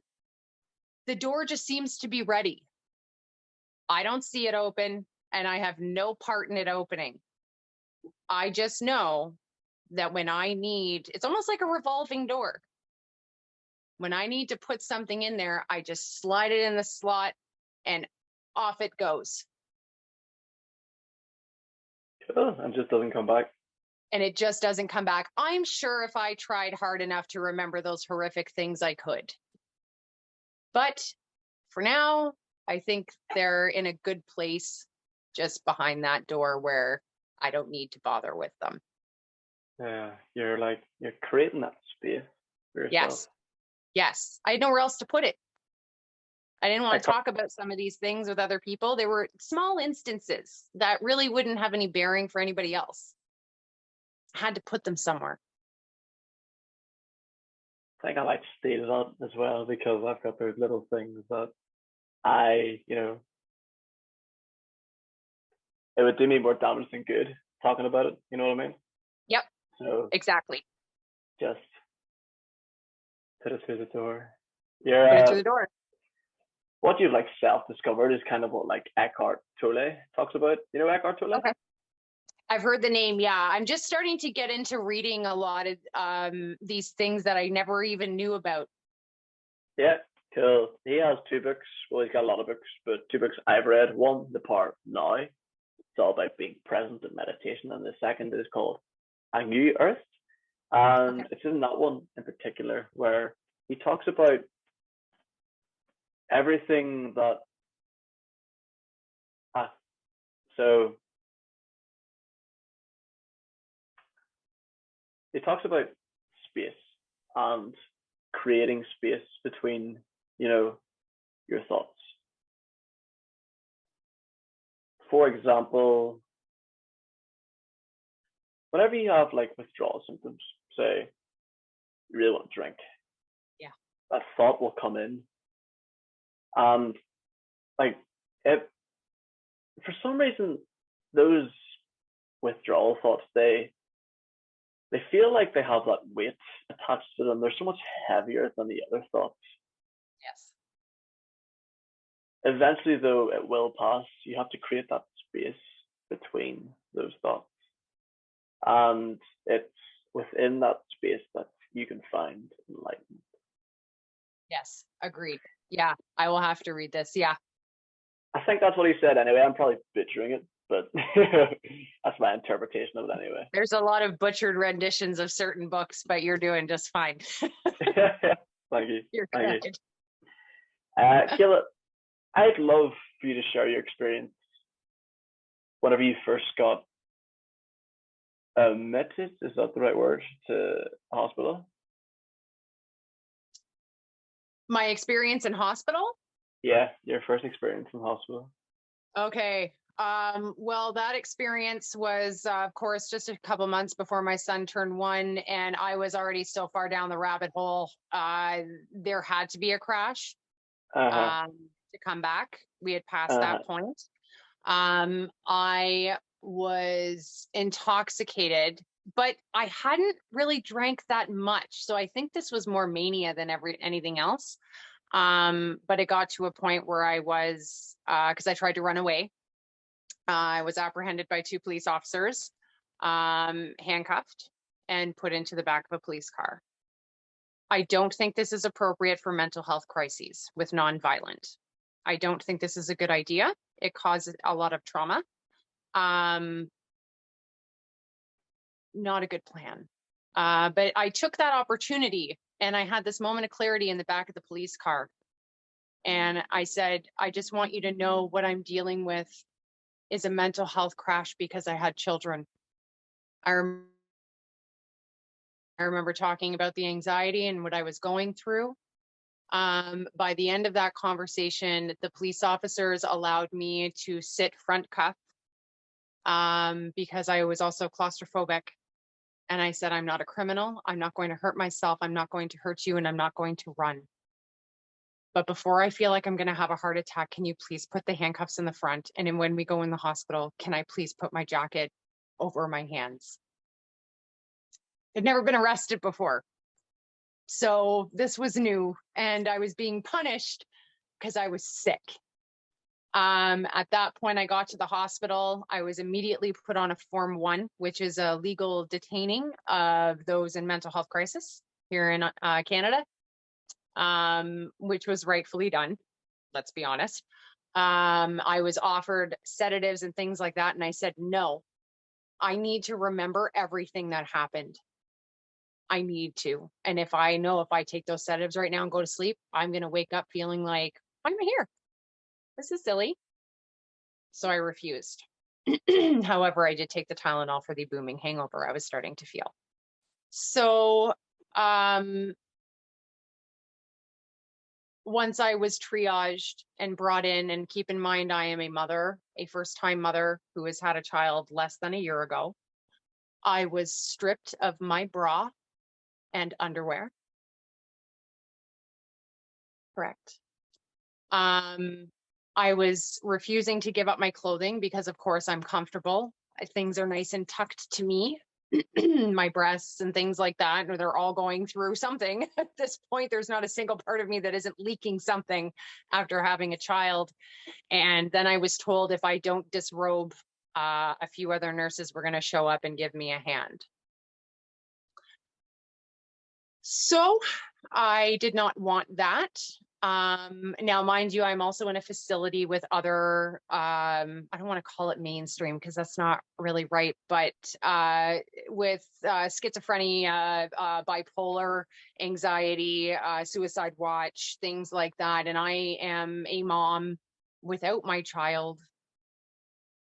door just seems to be ready. I don't see it open, and I have no part in it opening. I just know that when I need, it's almost like a revolving door. When I need to put something in there, I just slide it in the slot and off it goes. Cool. And just doesn't come back. And it just doesn't come back. I'm sure if I tried hard enough to remember those horrific things, I could. But for now, I think they're in a good place just behind that door where I don't need to bother with them. Yeah, you're creating that space for yourself. Yes. I had nowhere else to put it. I didn't want to talk about some of these things with other people. They were small instances that really wouldn't have any bearing for anybody else. I had to put them somewhere. I think I like to state it out as well, because I've got those little things that it would do me more damage than good talking about it. You know what I mean? Yep. So exactly. Just put it through the door. Put it through the door. What you've self-discovered is kind of what Eckhart Tolle talks about. You know Eckhart Tolle? Okay. I've heard the name. Yeah. I'm just starting to get into reading a lot of these things that I never even knew about. Yeah, cool. He has 2 books. Well, he's got a lot of books, but 2 books I've read. One, The Power of Now. It's all about being present in meditation. And the second is called A New Earth. And it's in that one in particular where he talks about everything that he talks about space and creating space between your thoughts. For example, whenever you have withdrawal symptoms, say you really want to drink, yeah, that thought will come in And like it, for some reason, those withdrawal thoughts, they feel like they have that weight attached to them. They're so much heavier than the other thoughts. Yes. Eventually, though, it will pass. You have to create that space between those thoughts. And it's within that space that you can find enlightenment. Yes, agreed. Yeah, I will have to read this. Yeah. I think that's what he said anyway. I'm probably butchering it, but that's my interpretation of it anyway. There's a lot of butchered renditions of certain books, but you're doing just fine. Thank you. You're Thank good. you. Kayla, I'd love for you to share your experience whenever you first got admitted, is that the right word, to a hospital? My experience in hospital? Yeah, your first experience in hospital. Okay. Well, that experience was, of course, just a couple months before my son turned 1, and I was already so far down the rabbit hole. There had to be a crash to come back. We had passed that point. I was intoxicated, but I hadn't really drank that much. So I think this was more mania than anything else. But it got to a point where I was, because I tried to run away. I was apprehended by 2 police officers, handcuffed, and put into the back of a police car. I don't think this is appropriate for mental health crises with nonviolent. I don't think this is a good idea. It causes a lot of trauma. Not a good plan. But I took that opportunity, and I had this moment of clarity in the back of the police car. And I said, I just want you to know what I'm dealing with is a mental health crash because I had children. I remember talking about the anxiety and what I was going through. By the end of that conversation, the police officers allowed me to sit front cuff because I was also claustrophobic. And I said, I'm not a criminal. I'm not going to hurt myself. I'm not going to hurt you, and I'm not going to run. But before I feel like I'm going to have a heart attack, can you please put the handcuffs in the front? And then when we go in the hospital, can I please put my jacket over my hands? I'd never been arrested before. So this was new, and I was being punished because I was sick. At that point, I got to the hospital. I was immediately put on a Form 1, which is a legal detaining of those in mental health crisis here in Canada, which was rightfully done. Let's be honest. I was offered sedatives and things like that. And I said, no, I need to remember everything that happened. I need to. And if I take those sedatives right now and go to sleep, I'm going to wake up feeling like I'm here. This is silly. So I refused. However, I did take the Tylenol for the booming hangover I was starting to feel. So once I was triaged and brought in, and keep in mind, I am a mother, a first-time mother who has had a child less than a year ago. I was stripped of my bra and underwear. Correct. I was refusing to give up my clothing because, of course, I'm comfortable. Things are nice and tucked to me. My breasts and things like that, or they're all going through something. At this point, there's not a single part of me that isn't leaking something after having a child. And then I was told if I don't disrobe, a few other nurses were going to show up and give me a hand. So I did not want that. Now, mind you, I'm also in a facility with other, I don't want to call it mainstream because that's not really right, but with schizophrenia, bipolar, anxiety, suicide watch, things like that. And I am a mom without my child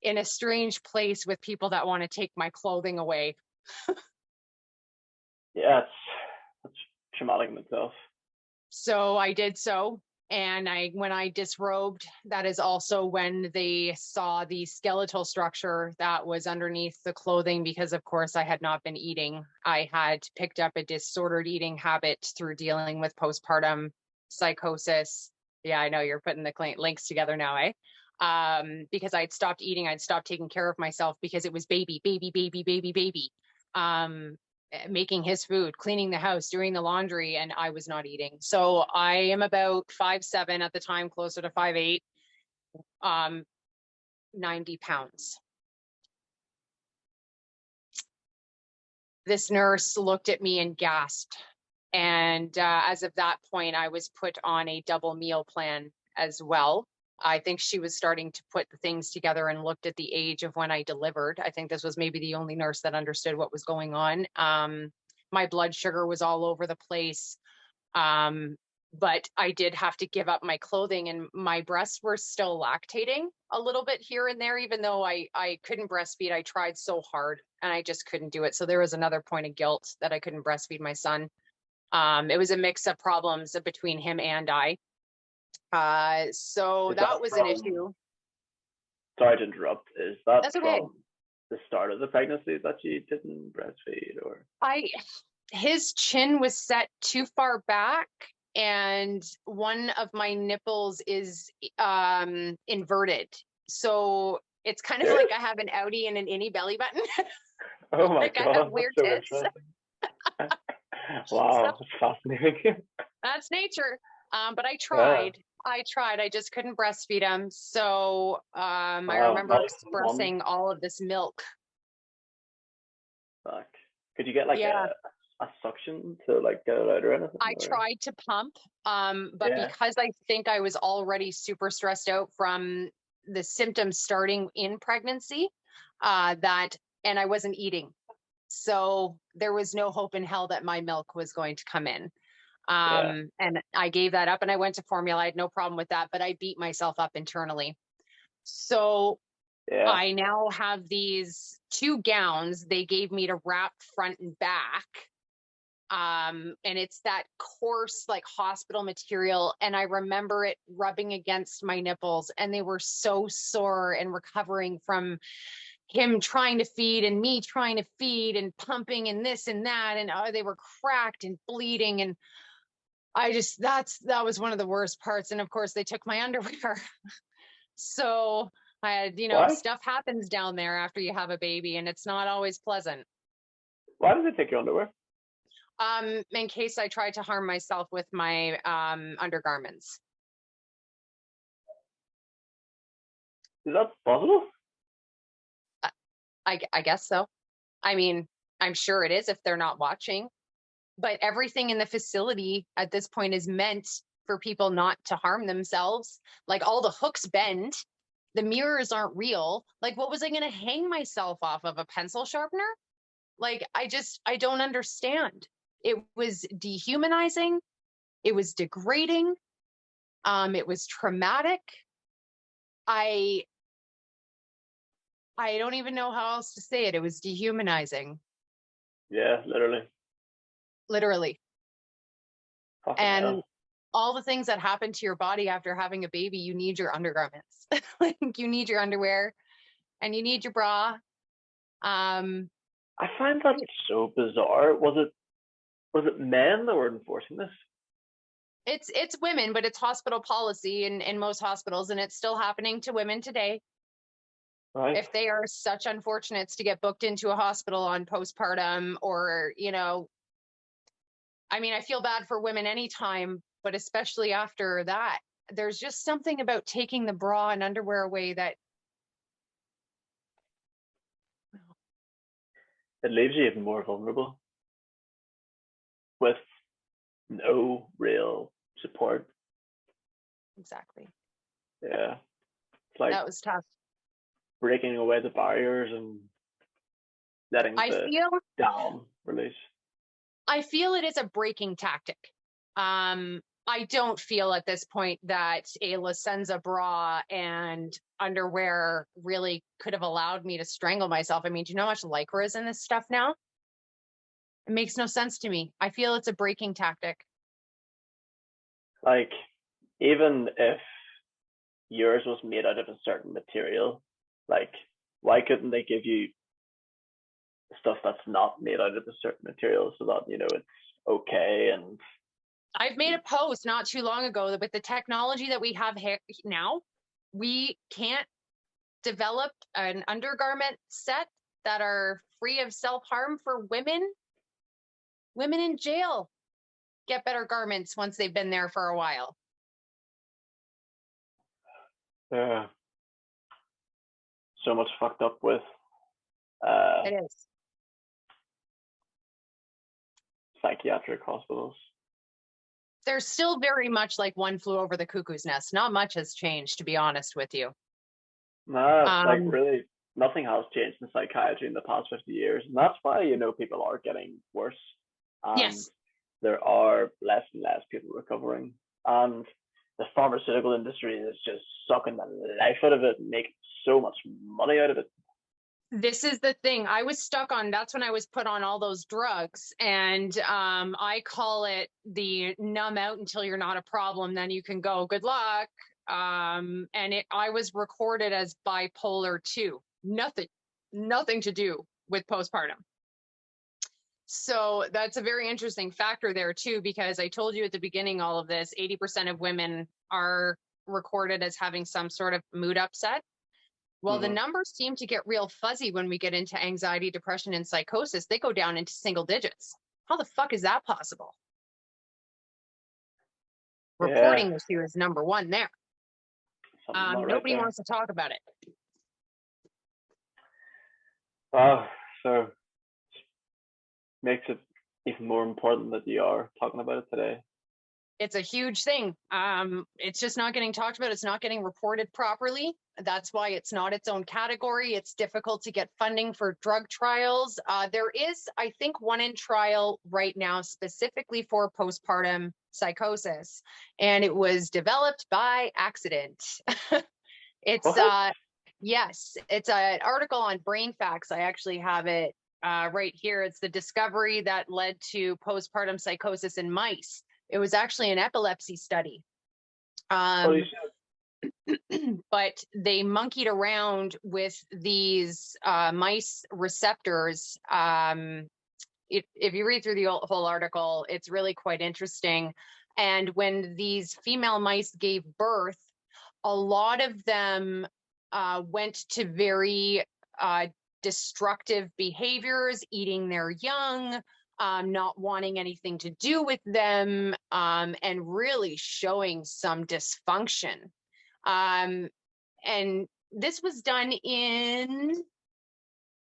in a strange place with people that want to take my clothing away. Yeah, that's traumatic in itself. So I did so. And when I disrobed, that is also when they saw the skeletal structure that was underneath the clothing, because of course I had not been eating. I had picked up a disordered eating habit through dealing with postpartum psychosis Yeah, I know you're putting the links together now, eh? Because I'd stopped eating, I'd stopped taking care of myself because it was baby, baby, baby, baby, baby. Making his food, cleaning the house, doing the laundry, and I was not eating. So I am about 5'7" at the time, closer to 5'8", 90 pounds. This nurse looked at me and gasped. And as of that point, I was put on a double meal plan as well. I think she was starting to put the things together and looked at the age of when I delivered. I think this was maybe the only nurse that understood what was going on. My blood sugar was all over the place. But I did have to give up my clothing, and my breasts were still lactating a little bit here and there, even though I couldn't breastfeed. I tried so hard and I just couldn't do it. So there was another point of guilt that I couldn't breastfeed my son. It was a mix of problems between him and I. So that was an issue. Sorry to interrupt. Is that That's okay. from the start of the pregnancy that you didn't breastfeed, or? His chin was set too far back, and one of my nipples is inverted. So it's kind of like I have an outie and an innie belly button. Oh my like God, I have weird tits. Wow, that's fascinating. That's nature. But I tried. Yeah. I just couldn't breastfeed him. So I remember expressing all of this milk. Fuck. Could you get like a suction to like get it out or anything? I tried to pump, but because I think I was already super stressed out from the symptoms starting in pregnancy, and I wasn't eating. So there was no hope in hell that my milk was going to come in. And I gave that up and I went to formula. I had no problem with that, but I beat myself up internally. So I now have these 2 gowns they gave me to wrap front and back. And it's that coarse, like hospital material. And I remember it rubbing against my nipples, and they were so sore, and recovering from him trying to feed and me trying to feed and pumping and this and that. And they were cracked and bleeding. And that was one of the worst parts. And of course they took my underwear. So I had, stuff happens down there after you have a baby, and it's not always pleasant. Why did they take your underwear? In case I tried to harm myself with my undergarments. Is that possible? I guess so. I mean, I'm sure it is if they're not watching. But everything in the facility at this point is meant for people not to harm themselves. Like all the hooks bend. The mirrors aren't real. Like, what was I going to hang myself off of? A pencil sharpener? Like, I don't understand. It was dehumanizing. It was degrading. It was traumatic. I don't even know how else to say it. It was dehumanizing. Yeah, literally. Literally. Fucking and hell. All the things that happen to your body after having a baby, you need your undergarments. Like, you need your underwear and you need your bra. I find that so bizarre. Was it men that were enforcing this? It's women, but it's hospital policy in most hospitals, and it's still happening to women today. Right. If they are such unfortunates to get booked into a hospital on postpartum, or, I mean, I feel bad for women anytime, but especially after that, there's just something about taking the bra and underwear away that it leaves you even more vulnerable with no real support. Exactly. Yeah. It's like that was tough. Breaking away the barriers and letting the down release. I feel it is a breaking tactic. I don't feel at this point that a Licenza bra and underwear really could have allowed me to strangle myself. I mean, do you know how much Lycra is in this stuff now? It makes no sense to me. I feel it's a breaking tactic. Like, even if yours was made out of a certain material, like, why couldn't they give you stuff that's not made out of a certain material so that, it's okay and I've made a post not too long ago that with the technology that we have now, we can't develop an undergarment set that are free of self-harm for women. Women in jail get better garments once they've been there for a while. Yeah. So much fucked up with It is. psychiatric hospitals. They're still very much like One Flew Over the Cuckoo's Nest. Not much has changed, to be honest with you. No, like really, nothing has changed in psychiatry in the past 50 years. And that's why, people are getting worse. And yes. there are less and less people recovering. And the pharmaceutical industry is just sucking the life out of it and making so much money out of it. This is the thing. I was stuck on, that's when I was put on all those drugs. And I call it the numb out until you're not a problem. Then you can go, good luck. And I was recorded as bipolar 2. Nothing to do with postpartum. So that's a very interesting factor there too, because I told you at the beginning, all of this, 80% of women are recorded as having some sort of mood upset. Well, the numbers seem to get real fuzzy when we get into anxiety, depression, and psychosis. They go down into single digits. How the fuck is that possible? Reporting issue is number one there. Nobody wants to talk about it. So makes it even more important that you are talking about it today. It's a huge thing. It's just not getting talked about. It's not getting reported properly. That's why it's not its own category. It's difficult to get funding for drug trials. There is, I think, one in trial right now specifically for postpartum psychosis, and it was developed by accident. Yes, it's an article on Brain Facts. I actually have it right here. It's the discovery that led to postpartum psychosis in mice. It was actually an epilepsy study. But they monkeyed around with these mice receptors. If you read through the whole article, it's really quite interesting. And when these female mice gave birth, a lot of them went to very destructive behaviors, eating their young, not wanting anything to do with them, and really showing some dysfunction. And this was done it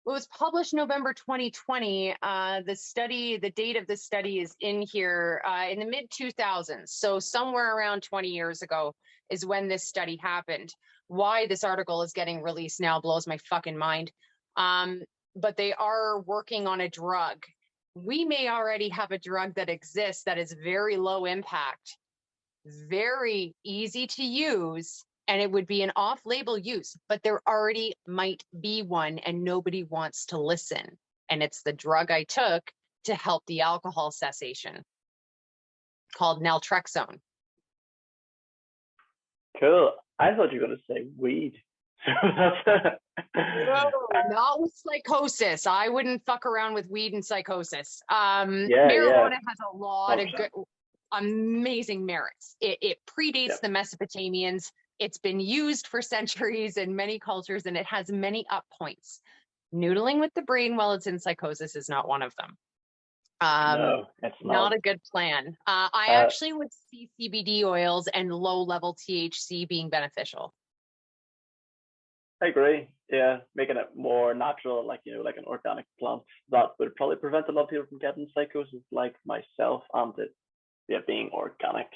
was published November 2020. The date of the study is in here in the mid 2000s. So somewhere around 20 years ago is when this study happened. Why this article is getting released now blows my fucking mind. But they are working on a drug. We may already have a drug that exists that is very low impact, very easy to use, and it would be an off-label use, but there already might be one and nobody wants to listen. And it's the drug I took to help the alcohol cessation called naltrexone. Cool. I thought you were going to say weed. No, not with psychosis. I wouldn't fuck around with weed and psychosis. Marijuana has a lot of good, amazing merits. It predates the Mesopotamians. It's been used for centuries in many cultures, and it has many up points. Noodling with the brain while it's in psychosis is not one of them. No, it's not a good plan. I actually would see CBD oils and low-level THC being beneficial. I agree. Yeah, making it more natural, like like an organic plant, that would probably prevent a lot of people from getting psychosis, like myself, and it being organic.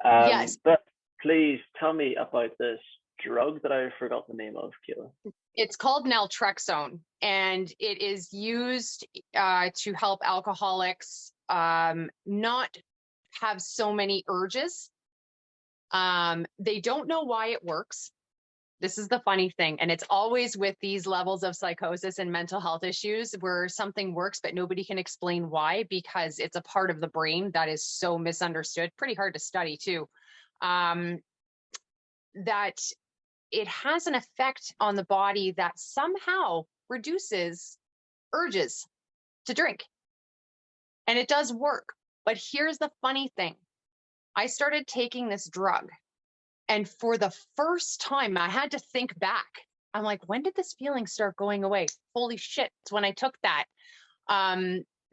Yes. But please tell me about this drug that I forgot the name of, Kayla. It's called naltrexone, and it is used to help alcoholics not have so many urges. They don't know why it works. This is the funny thing. And it's always with these levels of psychosis and mental health issues where something works, but nobody can explain why, because it's a part of the brain that is so misunderstood, pretty hard to study too, that it has an effect on the body that somehow reduces urges to drink. And it does work. But here's the funny thing. I started taking this drug. And for the first time, I had to think back. I'm like, when did this feeling start going away? Holy shit, it's when I took that.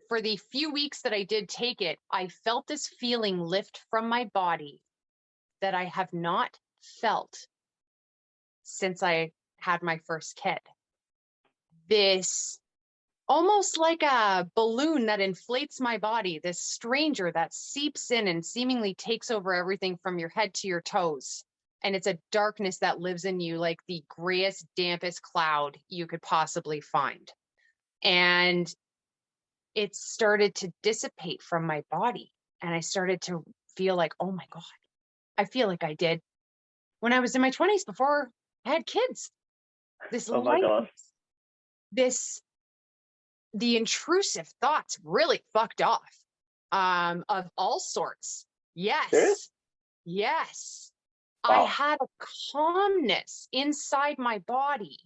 For the few weeks that I did take it, I felt this feeling lift from my body that I have not felt since I had my first kid. This almost like a balloon that inflates my body, this stranger that seeps in and seemingly takes over everything from your head to your toes. And it's a darkness that lives in you like the grayest, dampest cloud you could possibly find. And it started to dissipate from my body. And I started to feel like, oh my God, I feel like I did when I was in my 20s before I had kids. This Oh my God. The intrusive thoughts really fucked off, of all sorts. Yes. Serious? Yes. Wow. I had a calmness inside my body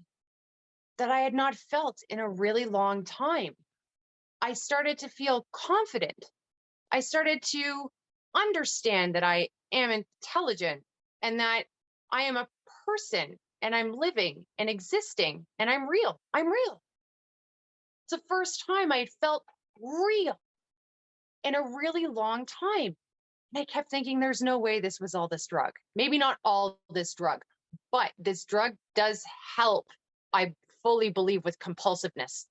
that I had not felt in a really long time. I started to feel confident. I started to understand that I am intelligent and that I am a person and I'm living and existing and I'm real. I'm real. It's the first time I had felt real in a really long time. And I kept thinking, there's no way this was all this drug. Maybe not all this drug, but this drug does help, I fully believe, with compulsiveness.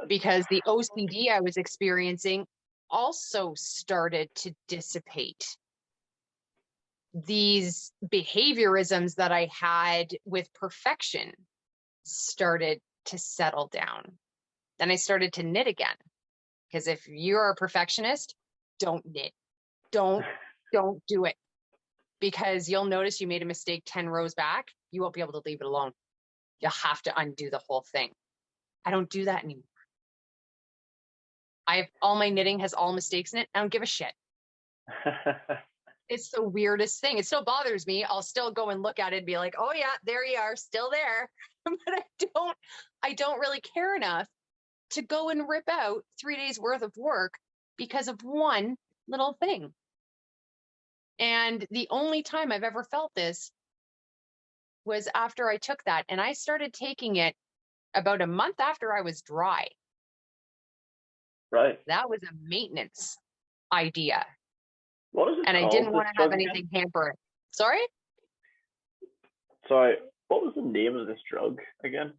Because the OCD I was experiencing also started to dissipate. These behaviorisms that I had with perfection started to settle down. Then I started to knit again. Because if you're a perfectionist, don't knit. Don't do it. Because you'll notice you made a mistake 10 rows back. You won't be able to leave it alone. You'll have to undo the whole thing. I don't do that anymore. All my knitting has all mistakes in it. I don't give a shit. It's the weirdest thing. It still bothers me. I'll still go and look at it and be like, oh yeah, there you are, still there. But I don't really care enough to go and rip out 3 days worth of work because of one little thing. And the only time I've ever felt this was after I took that. And I started taking it about a month after I was dry. Right. That was a maintenance idea. What is it And called? I didn't want to have again? anything hamper it. Sorry? Sorry, what was the name of this drug again?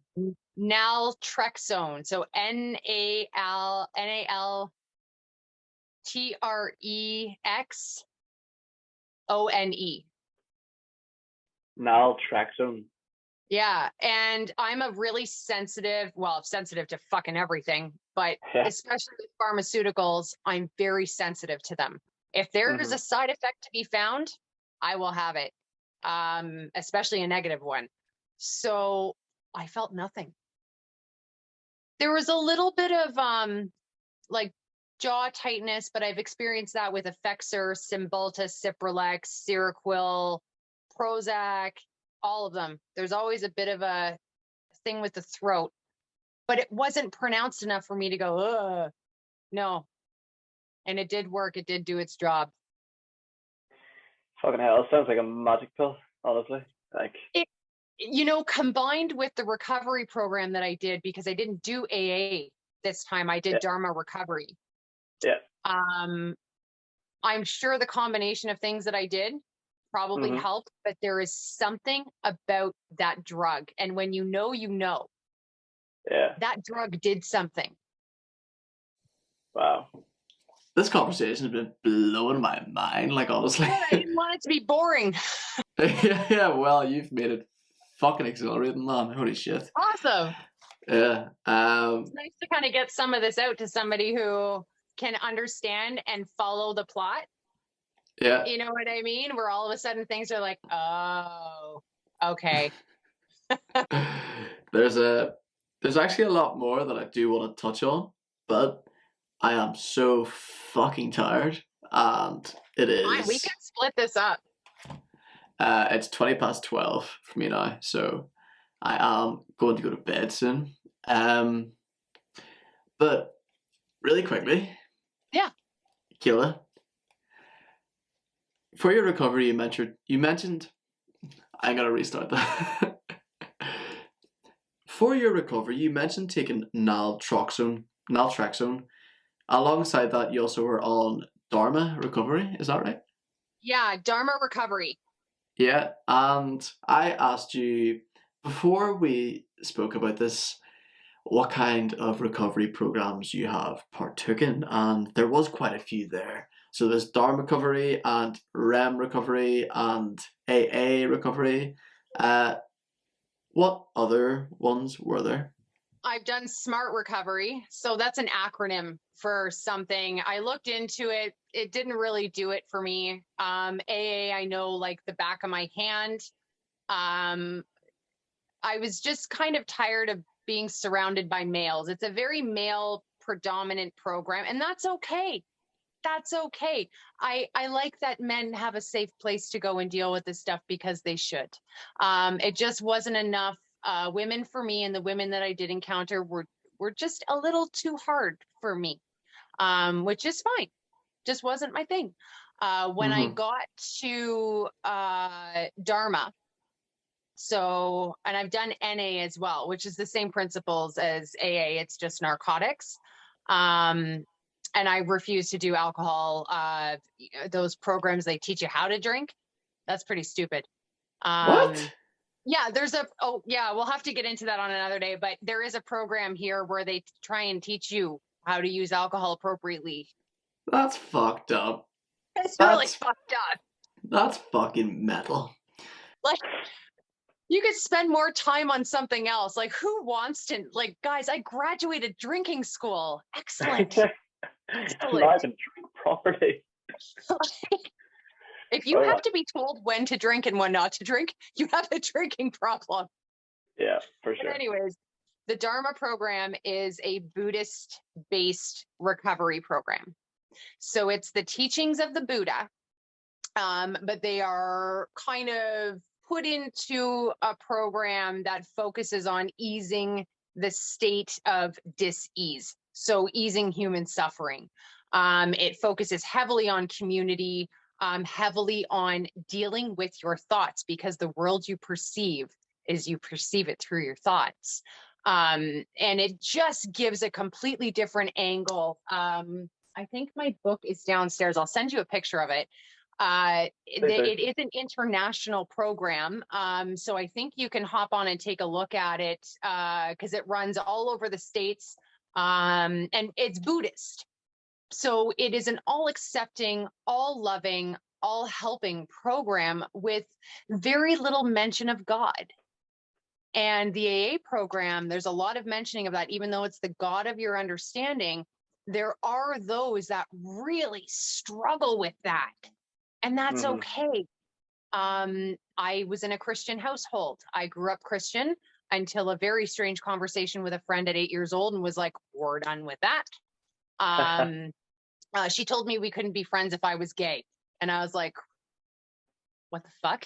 Naltrexone. So NALTREXONE. Naltrexone. Yeah. And I'm a really sensitive to fucking everything, but Yeah. especially with pharmaceuticals, I'm very sensitive to them. If there is a side effect to be found, I will have it, especially a negative one. So I felt nothing. There was a little bit of like jaw tightness, but I've experienced that with Effexor, Cymbalta, Cipralex, Seroquel, Prozac, all of them. There's always a bit of a thing with the throat, but it wasn't pronounced enough for me to go, ugh, no. And it did work. It did do its job. Fucking hell, it sounds like a magic pill, honestly. Like combined with the recovery program that I did, because I didn't do AA this time, I did Dharma recovery. Yeah. I'm sure the combination of things that I did probably helped, but there is something about that drug. And when you know, yeah, that drug did something. Wow. This conversation has been blowing my mind, like, honestly. I didn't want it to be boring. Yeah, well, you've made it fucking exhilarating, man. Holy shit. Awesome. Yeah. It's nice to kind of get some of this out to somebody who can understand and follow the plot. Yeah. You know what I mean? Where all of a sudden things are like, oh, okay. There's actually a lot more that I do want to touch on, but I am so fucking tired, and it is. Fine, we can split this up. It's 12:20 for me now, so I am going to go to bed soon. But really quickly, yeah, Kayla, for your recovery, you mentioned. I'm gonna restart that. For your recovery, you mentioned taking naltrexone. Alongside that, you also were on Dharma recovery. Is that right? Yeah, Dharma recovery. Yeah, and I asked you before we spoke about this what kind of recovery programs you have partook in, and there was quite a few there. So there's Dharma recovery and REM recovery and AA recovery. Uh, what other ones were there? I've done SMART recovery. So that's an acronym for something. I looked into it. It didn't really do it for me. AA, I know like the back of my hand. I was just kind of tired of being surrounded by males. It's a very male predominant program, and that's okay. That's okay. I like that men have a safe place to go and deal with this stuff because they should. It just wasn't enough women for me, and the women that I did encounter were just a little too hard for me, which is fine. Just wasn't my thing. When I Mm-hmm. got to Dharma, so, and I've done NA as well, which is the same principles as AA. It's just narcotics. And I refuse to do alcohol. Those programs, they teach you how to drink. That's pretty stupid. What? Yeah, we'll have to get into that on another day, but there is a program here where they try and teach you how to use alcohol appropriately. That's fucked up. It's really That's fucked up. that's fucking metal. Like, you could spend more time on something else. Like, who wants to, like, guys, I graduated drinking school. Excellent. Excellent. Now I can drink properly. If you have to be told when to drink and when not to drink, you have a drinking problem. Yeah, for sure. But anyways, the Dharma program is a Buddhist-based recovery program. So it's the teachings of the Buddha, but they are kind of put into a program that focuses on easing the state of dis-ease. So easing human suffering. It focuses heavily on community, heavily on dealing with your thoughts, because the world you perceive is you perceive it through your thoughts. And it just gives a completely different angle. I think my book is downstairs. I'll send you a picture of it. It is an international program. So I think you can hop on and take a look at it because it runs all over the States, and it's Buddhist. So it is an all accepting, all loving, all helping program with very little mention of God. And the AA program, there's a lot of mentioning of that, even though it's the God of your understanding, there are those that really struggle with that. And that's okay. I was in a Christian household. I grew up Christian until a very strange conversation with a friend at 8 years old and was like, we're done with that. She told me we couldn't be friends if I was gay. And I was like, what the fuck?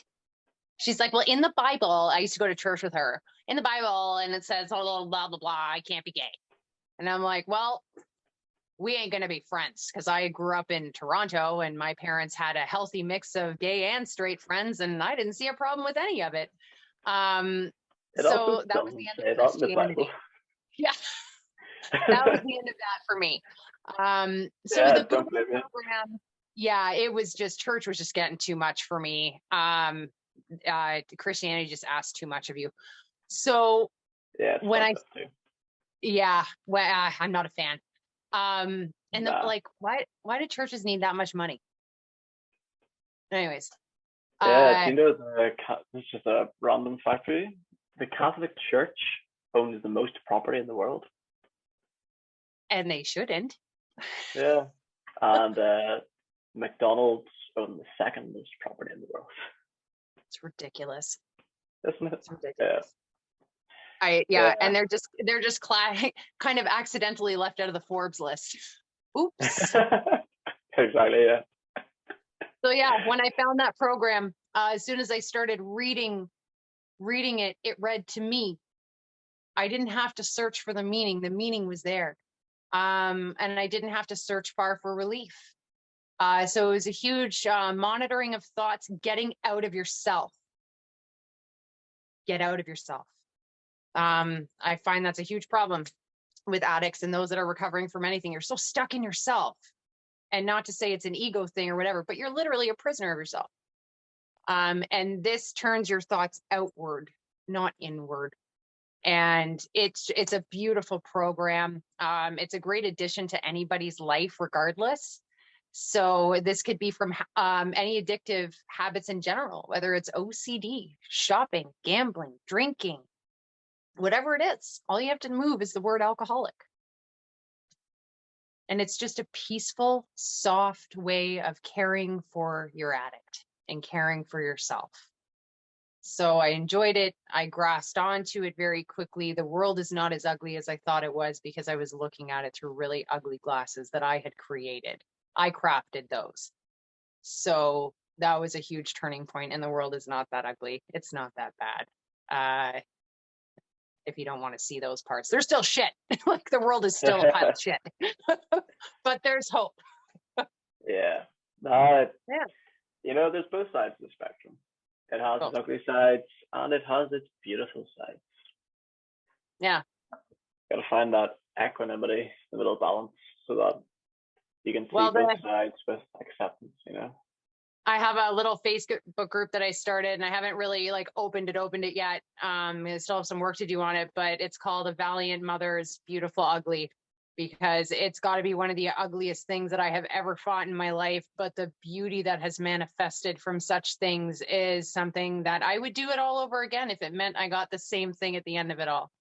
She's like, well, in the Bible, I used to go to church with her. In the Bible, and it says, oh, blah, blah, blah, I can't be gay. And I'm like, well, we ain't going to be friends, because I grew up in Toronto and my parents had a healthy mix of gay and straight friends, and I didn't see a problem with any of it. So that was the end of Christianity. Yeah, that was the end of that for me. So the Buddha program, yeah, it was just, church was just getting too much for me. Christianity just asked too much of you. So when I'm not a fan. And like, why do churches need that much money? Anyways. Do you know it's just a random fact for you? The Catholic Church owns the most property in the world. And they shouldn't. Yeah. And McDonald's own the second most property in the world. It's ridiculous. Isn't it? It's ridiculous. Yeah. And they're just kind of accidentally left out of the Forbes list. Oops. Exactly, yeah. So yeah, when I found that program, as soon as I started reading it, it read to me. I didn't have to search for the meaning. The meaning was there. And I didn't have to search far for relief. So it was a huge monitoring of thoughts, getting out of yourself. Get out of yourself. I find that's a huge problem with addicts and those that are recovering from anything. You're so stuck in yourself. And not to say it's an ego thing or whatever, but you're literally a prisoner of yourself. And this turns your thoughts outward, not inward. And it's a beautiful program. It's a great addition to anybody's life, regardless. So this could be from any addictive habits in general, whether it's OCD, shopping, gambling, drinking, whatever it is. All you have to move is the word alcoholic. And it's just a peaceful, soft way of caring for your addict and caring for yourself. So I enjoyed it. I grasped onto it very quickly. The world is not as ugly as I thought it was because I was looking at it through really ugly glasses that I had created. I crafted those. So that was a huge turning point, and the world is not that ugly. It's not that bad. If you don't want to see those parts, there's still shit. Like the world is still a pile of shit, but there's hope. Yeah. Yeah. You know, there's both sides of the spectrum. It has Both. its ugly sides and it has its beautiful sides. Yeah. Got to find that equanimity, the middle balance, so that you can see Well, both sides with acceptance, you know? I have a little Facebook group that I started, and I haven't really like opened it yet. I still have some work to do on it, but it's called A Valiant Mother's Beautiful Ugly, because it's got to be one of the ugliest things that I have ever fought in my life. But the beauty that has manifested from such things is something that I would do it all over again if it meant I got the same thing at the end of it all.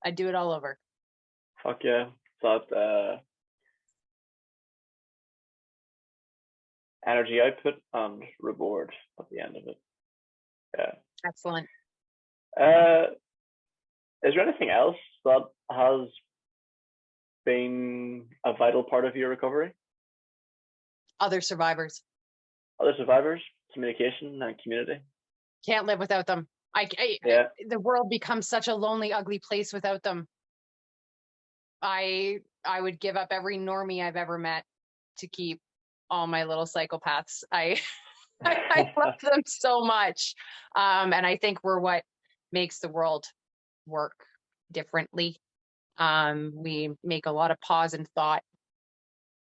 I'd do it all over. Fuck yeah. That energy output and reward at the end of it. Yeah. Excellent. Is there anything else that has been a vital part of your recovery? Other survivors. Other survivors, communication and community. Can't live without them. The world becomes such a lonely, ugly place without them. I would give up every normie I've ever met to keep all my little psychopaths. I love them so much. And I think we're what makes the world work differently. We make a lot of pause and thought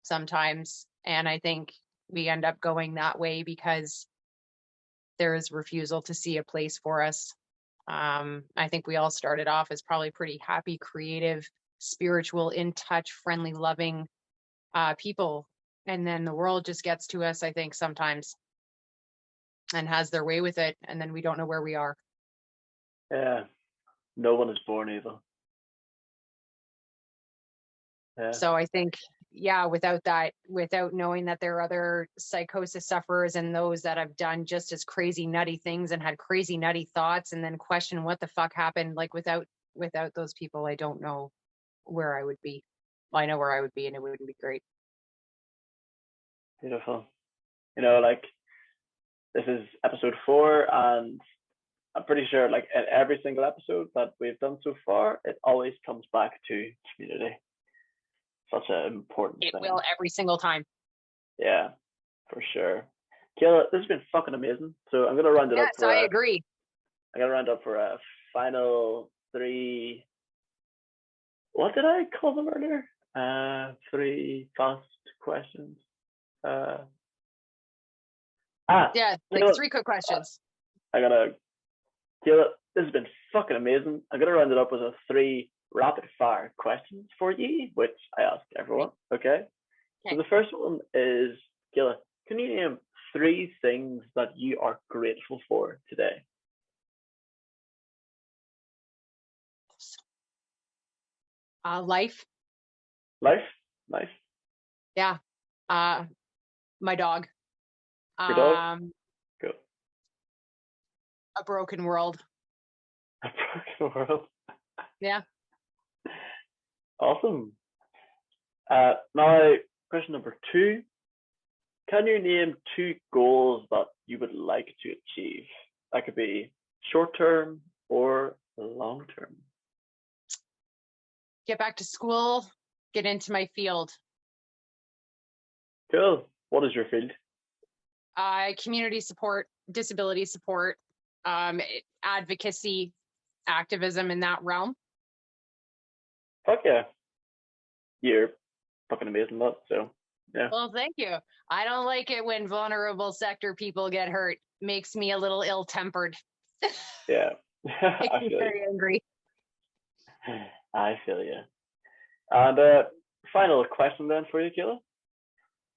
sometimes. And I think we end up going that way because there is refusal to see a place for us. I think we all started off as probably pretty happy, creative, spiritual, in touch, friendly, loving people. And then the world just gets to us, I think, sometimes and has their way with it. And then we don't know where we are. Yeah. No one is born evil. Yeah. So I think, without knowing that there are other psychosis sufferers and those that have done just as crazy, nutty things and had crazy, nutty thoughts and then question what the fuck happened. Like without those people, I don't know where I would be. I know where I would be, and it wouldn't be great. Beautiful. You know, like this is episode 4, and I'm pretty sure like in every single episode that we've done so far, it always comes back to community. Such an important thing. It will every single time. Yeah, for sure. Kayla, this has been fucking amazing. So I'm gonna round it up. Yes, I agree. I'm gonna round up for a final 3. What did I call them earlier? 3 fast questions. Yeah, like Kayla, 3 quick questions. Kayla, this has been fucking amazing. I'm gonna round it up with a 3 rapid fire questions for you, which I ask everyone. Okay. So the first one is, Kayla, can you name 3 things that you are grateful for today? Life. Life. Nice. Yeah. My dog. Your dog? Cool. A broken world. A broken world. Yeah. Awesome. Now, question number 2. Can you name 2 goals that you would like to achieve? That could be short term or long term. Get back to school, get into my field. Cool. What is your field? Community support, disability support, advocacy, activism in that realm. Fuck yeah. You're fucking amazing, that. So, yeah. Well, thank you. I don't like it when vulnerable sector people get hurt. Makes me a little ill-tempered. Yeah. Makes I me feel very angry. you. I feel you. And final question then for you, Kayla.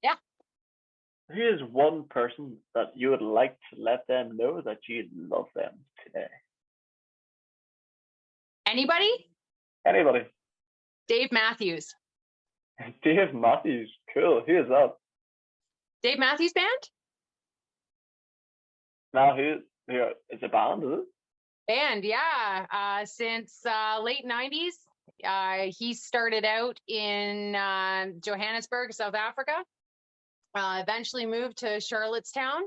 Yeah. Who is one person that you would like to let them know that you love them today? Anybody? Anybody? Dave Matthews. Dave Matthews. Cool. Who is that? Dave Matthews Band? Now, who is a band, is it? Band, yeah. Since late 90s. He started out in Johannesburg, South Africa. Eventually moved to Charlottetown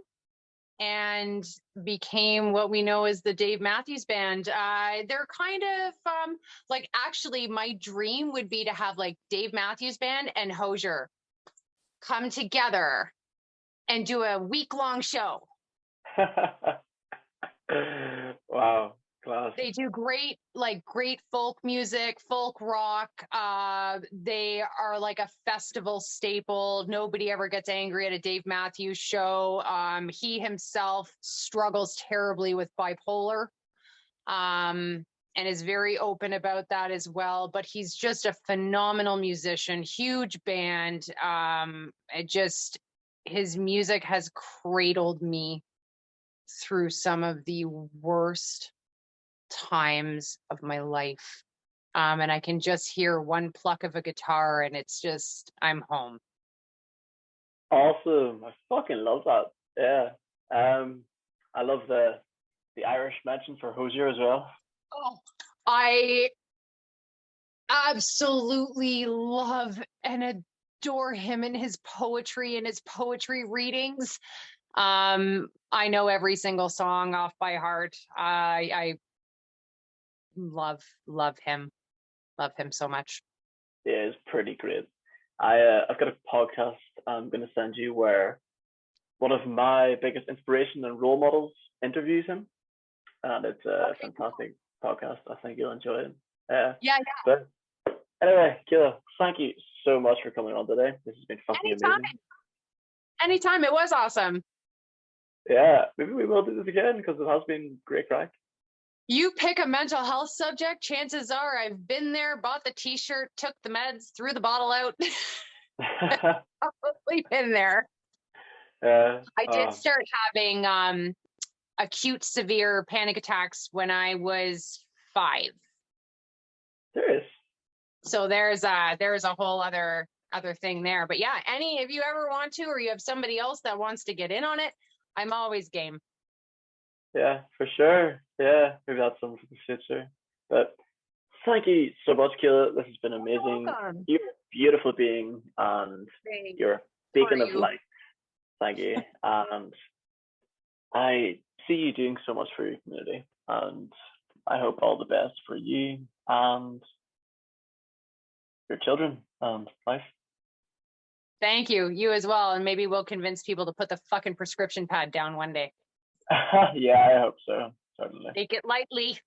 and became what we know as the Dave Matthews Band. They're kind of like, actually, my dream would be to have like Dave Matthews Band and Hozier come together and do a week-long show. Wow, class. They do great folk music, folk rock. They are like a festival staple. Nobody ever gets angry at a Dave Matthews show. He himself struggles terribly with bipolar, and is very open about that as well. But he's just a phenomenal musician, huge band. His music has cradled me through some of the worst times of my life. And I can just hear one pluck of a guitar and it's just, I'm home. Awesome. I fucking love that. Yeah. I love the Irish mention for Hozier as well. Oh, I absolutely love and adore him and his poetry and his poetry readings. I know every single song off by heart. I love him. Love him so much. Yeah, it's pretty great. I've got a podcast I'm going to send you where one of my biggest inspiration and role models interviews him, and it's a fantastic podcast. I think you'll enjoy it. Yeah. But anyway, Kayla, thank you so much for coming on today. This has been fucking amazing. Anytime. It was awesome. Yeah, maybe we will do this again because it has been great crack. You pick a mental health subject, chances are I've been there, bought the t-shirt, took the meds, threw the bottle out. Probably been there. I did start having acute severe panic attacks when I was 5. Serious? So there's a whole other thing there. But yeah, if you ever want to, or you have somebody else that wants to get in on it, I'm always game. Yeah, for sure. Yeah, maybe that's something for the future. But thank you so much, Kayla. This has been amazing. You're a beautiful being, and you're a beacon of light. Thank you. And I see you doing so much for your community, and I hope all the best for you and your children and life. Thank you. You as well. And maybe we'll convince people to put the fucking prescription pad down one day. Yeah, I hope so. Certainly. Take it lightly.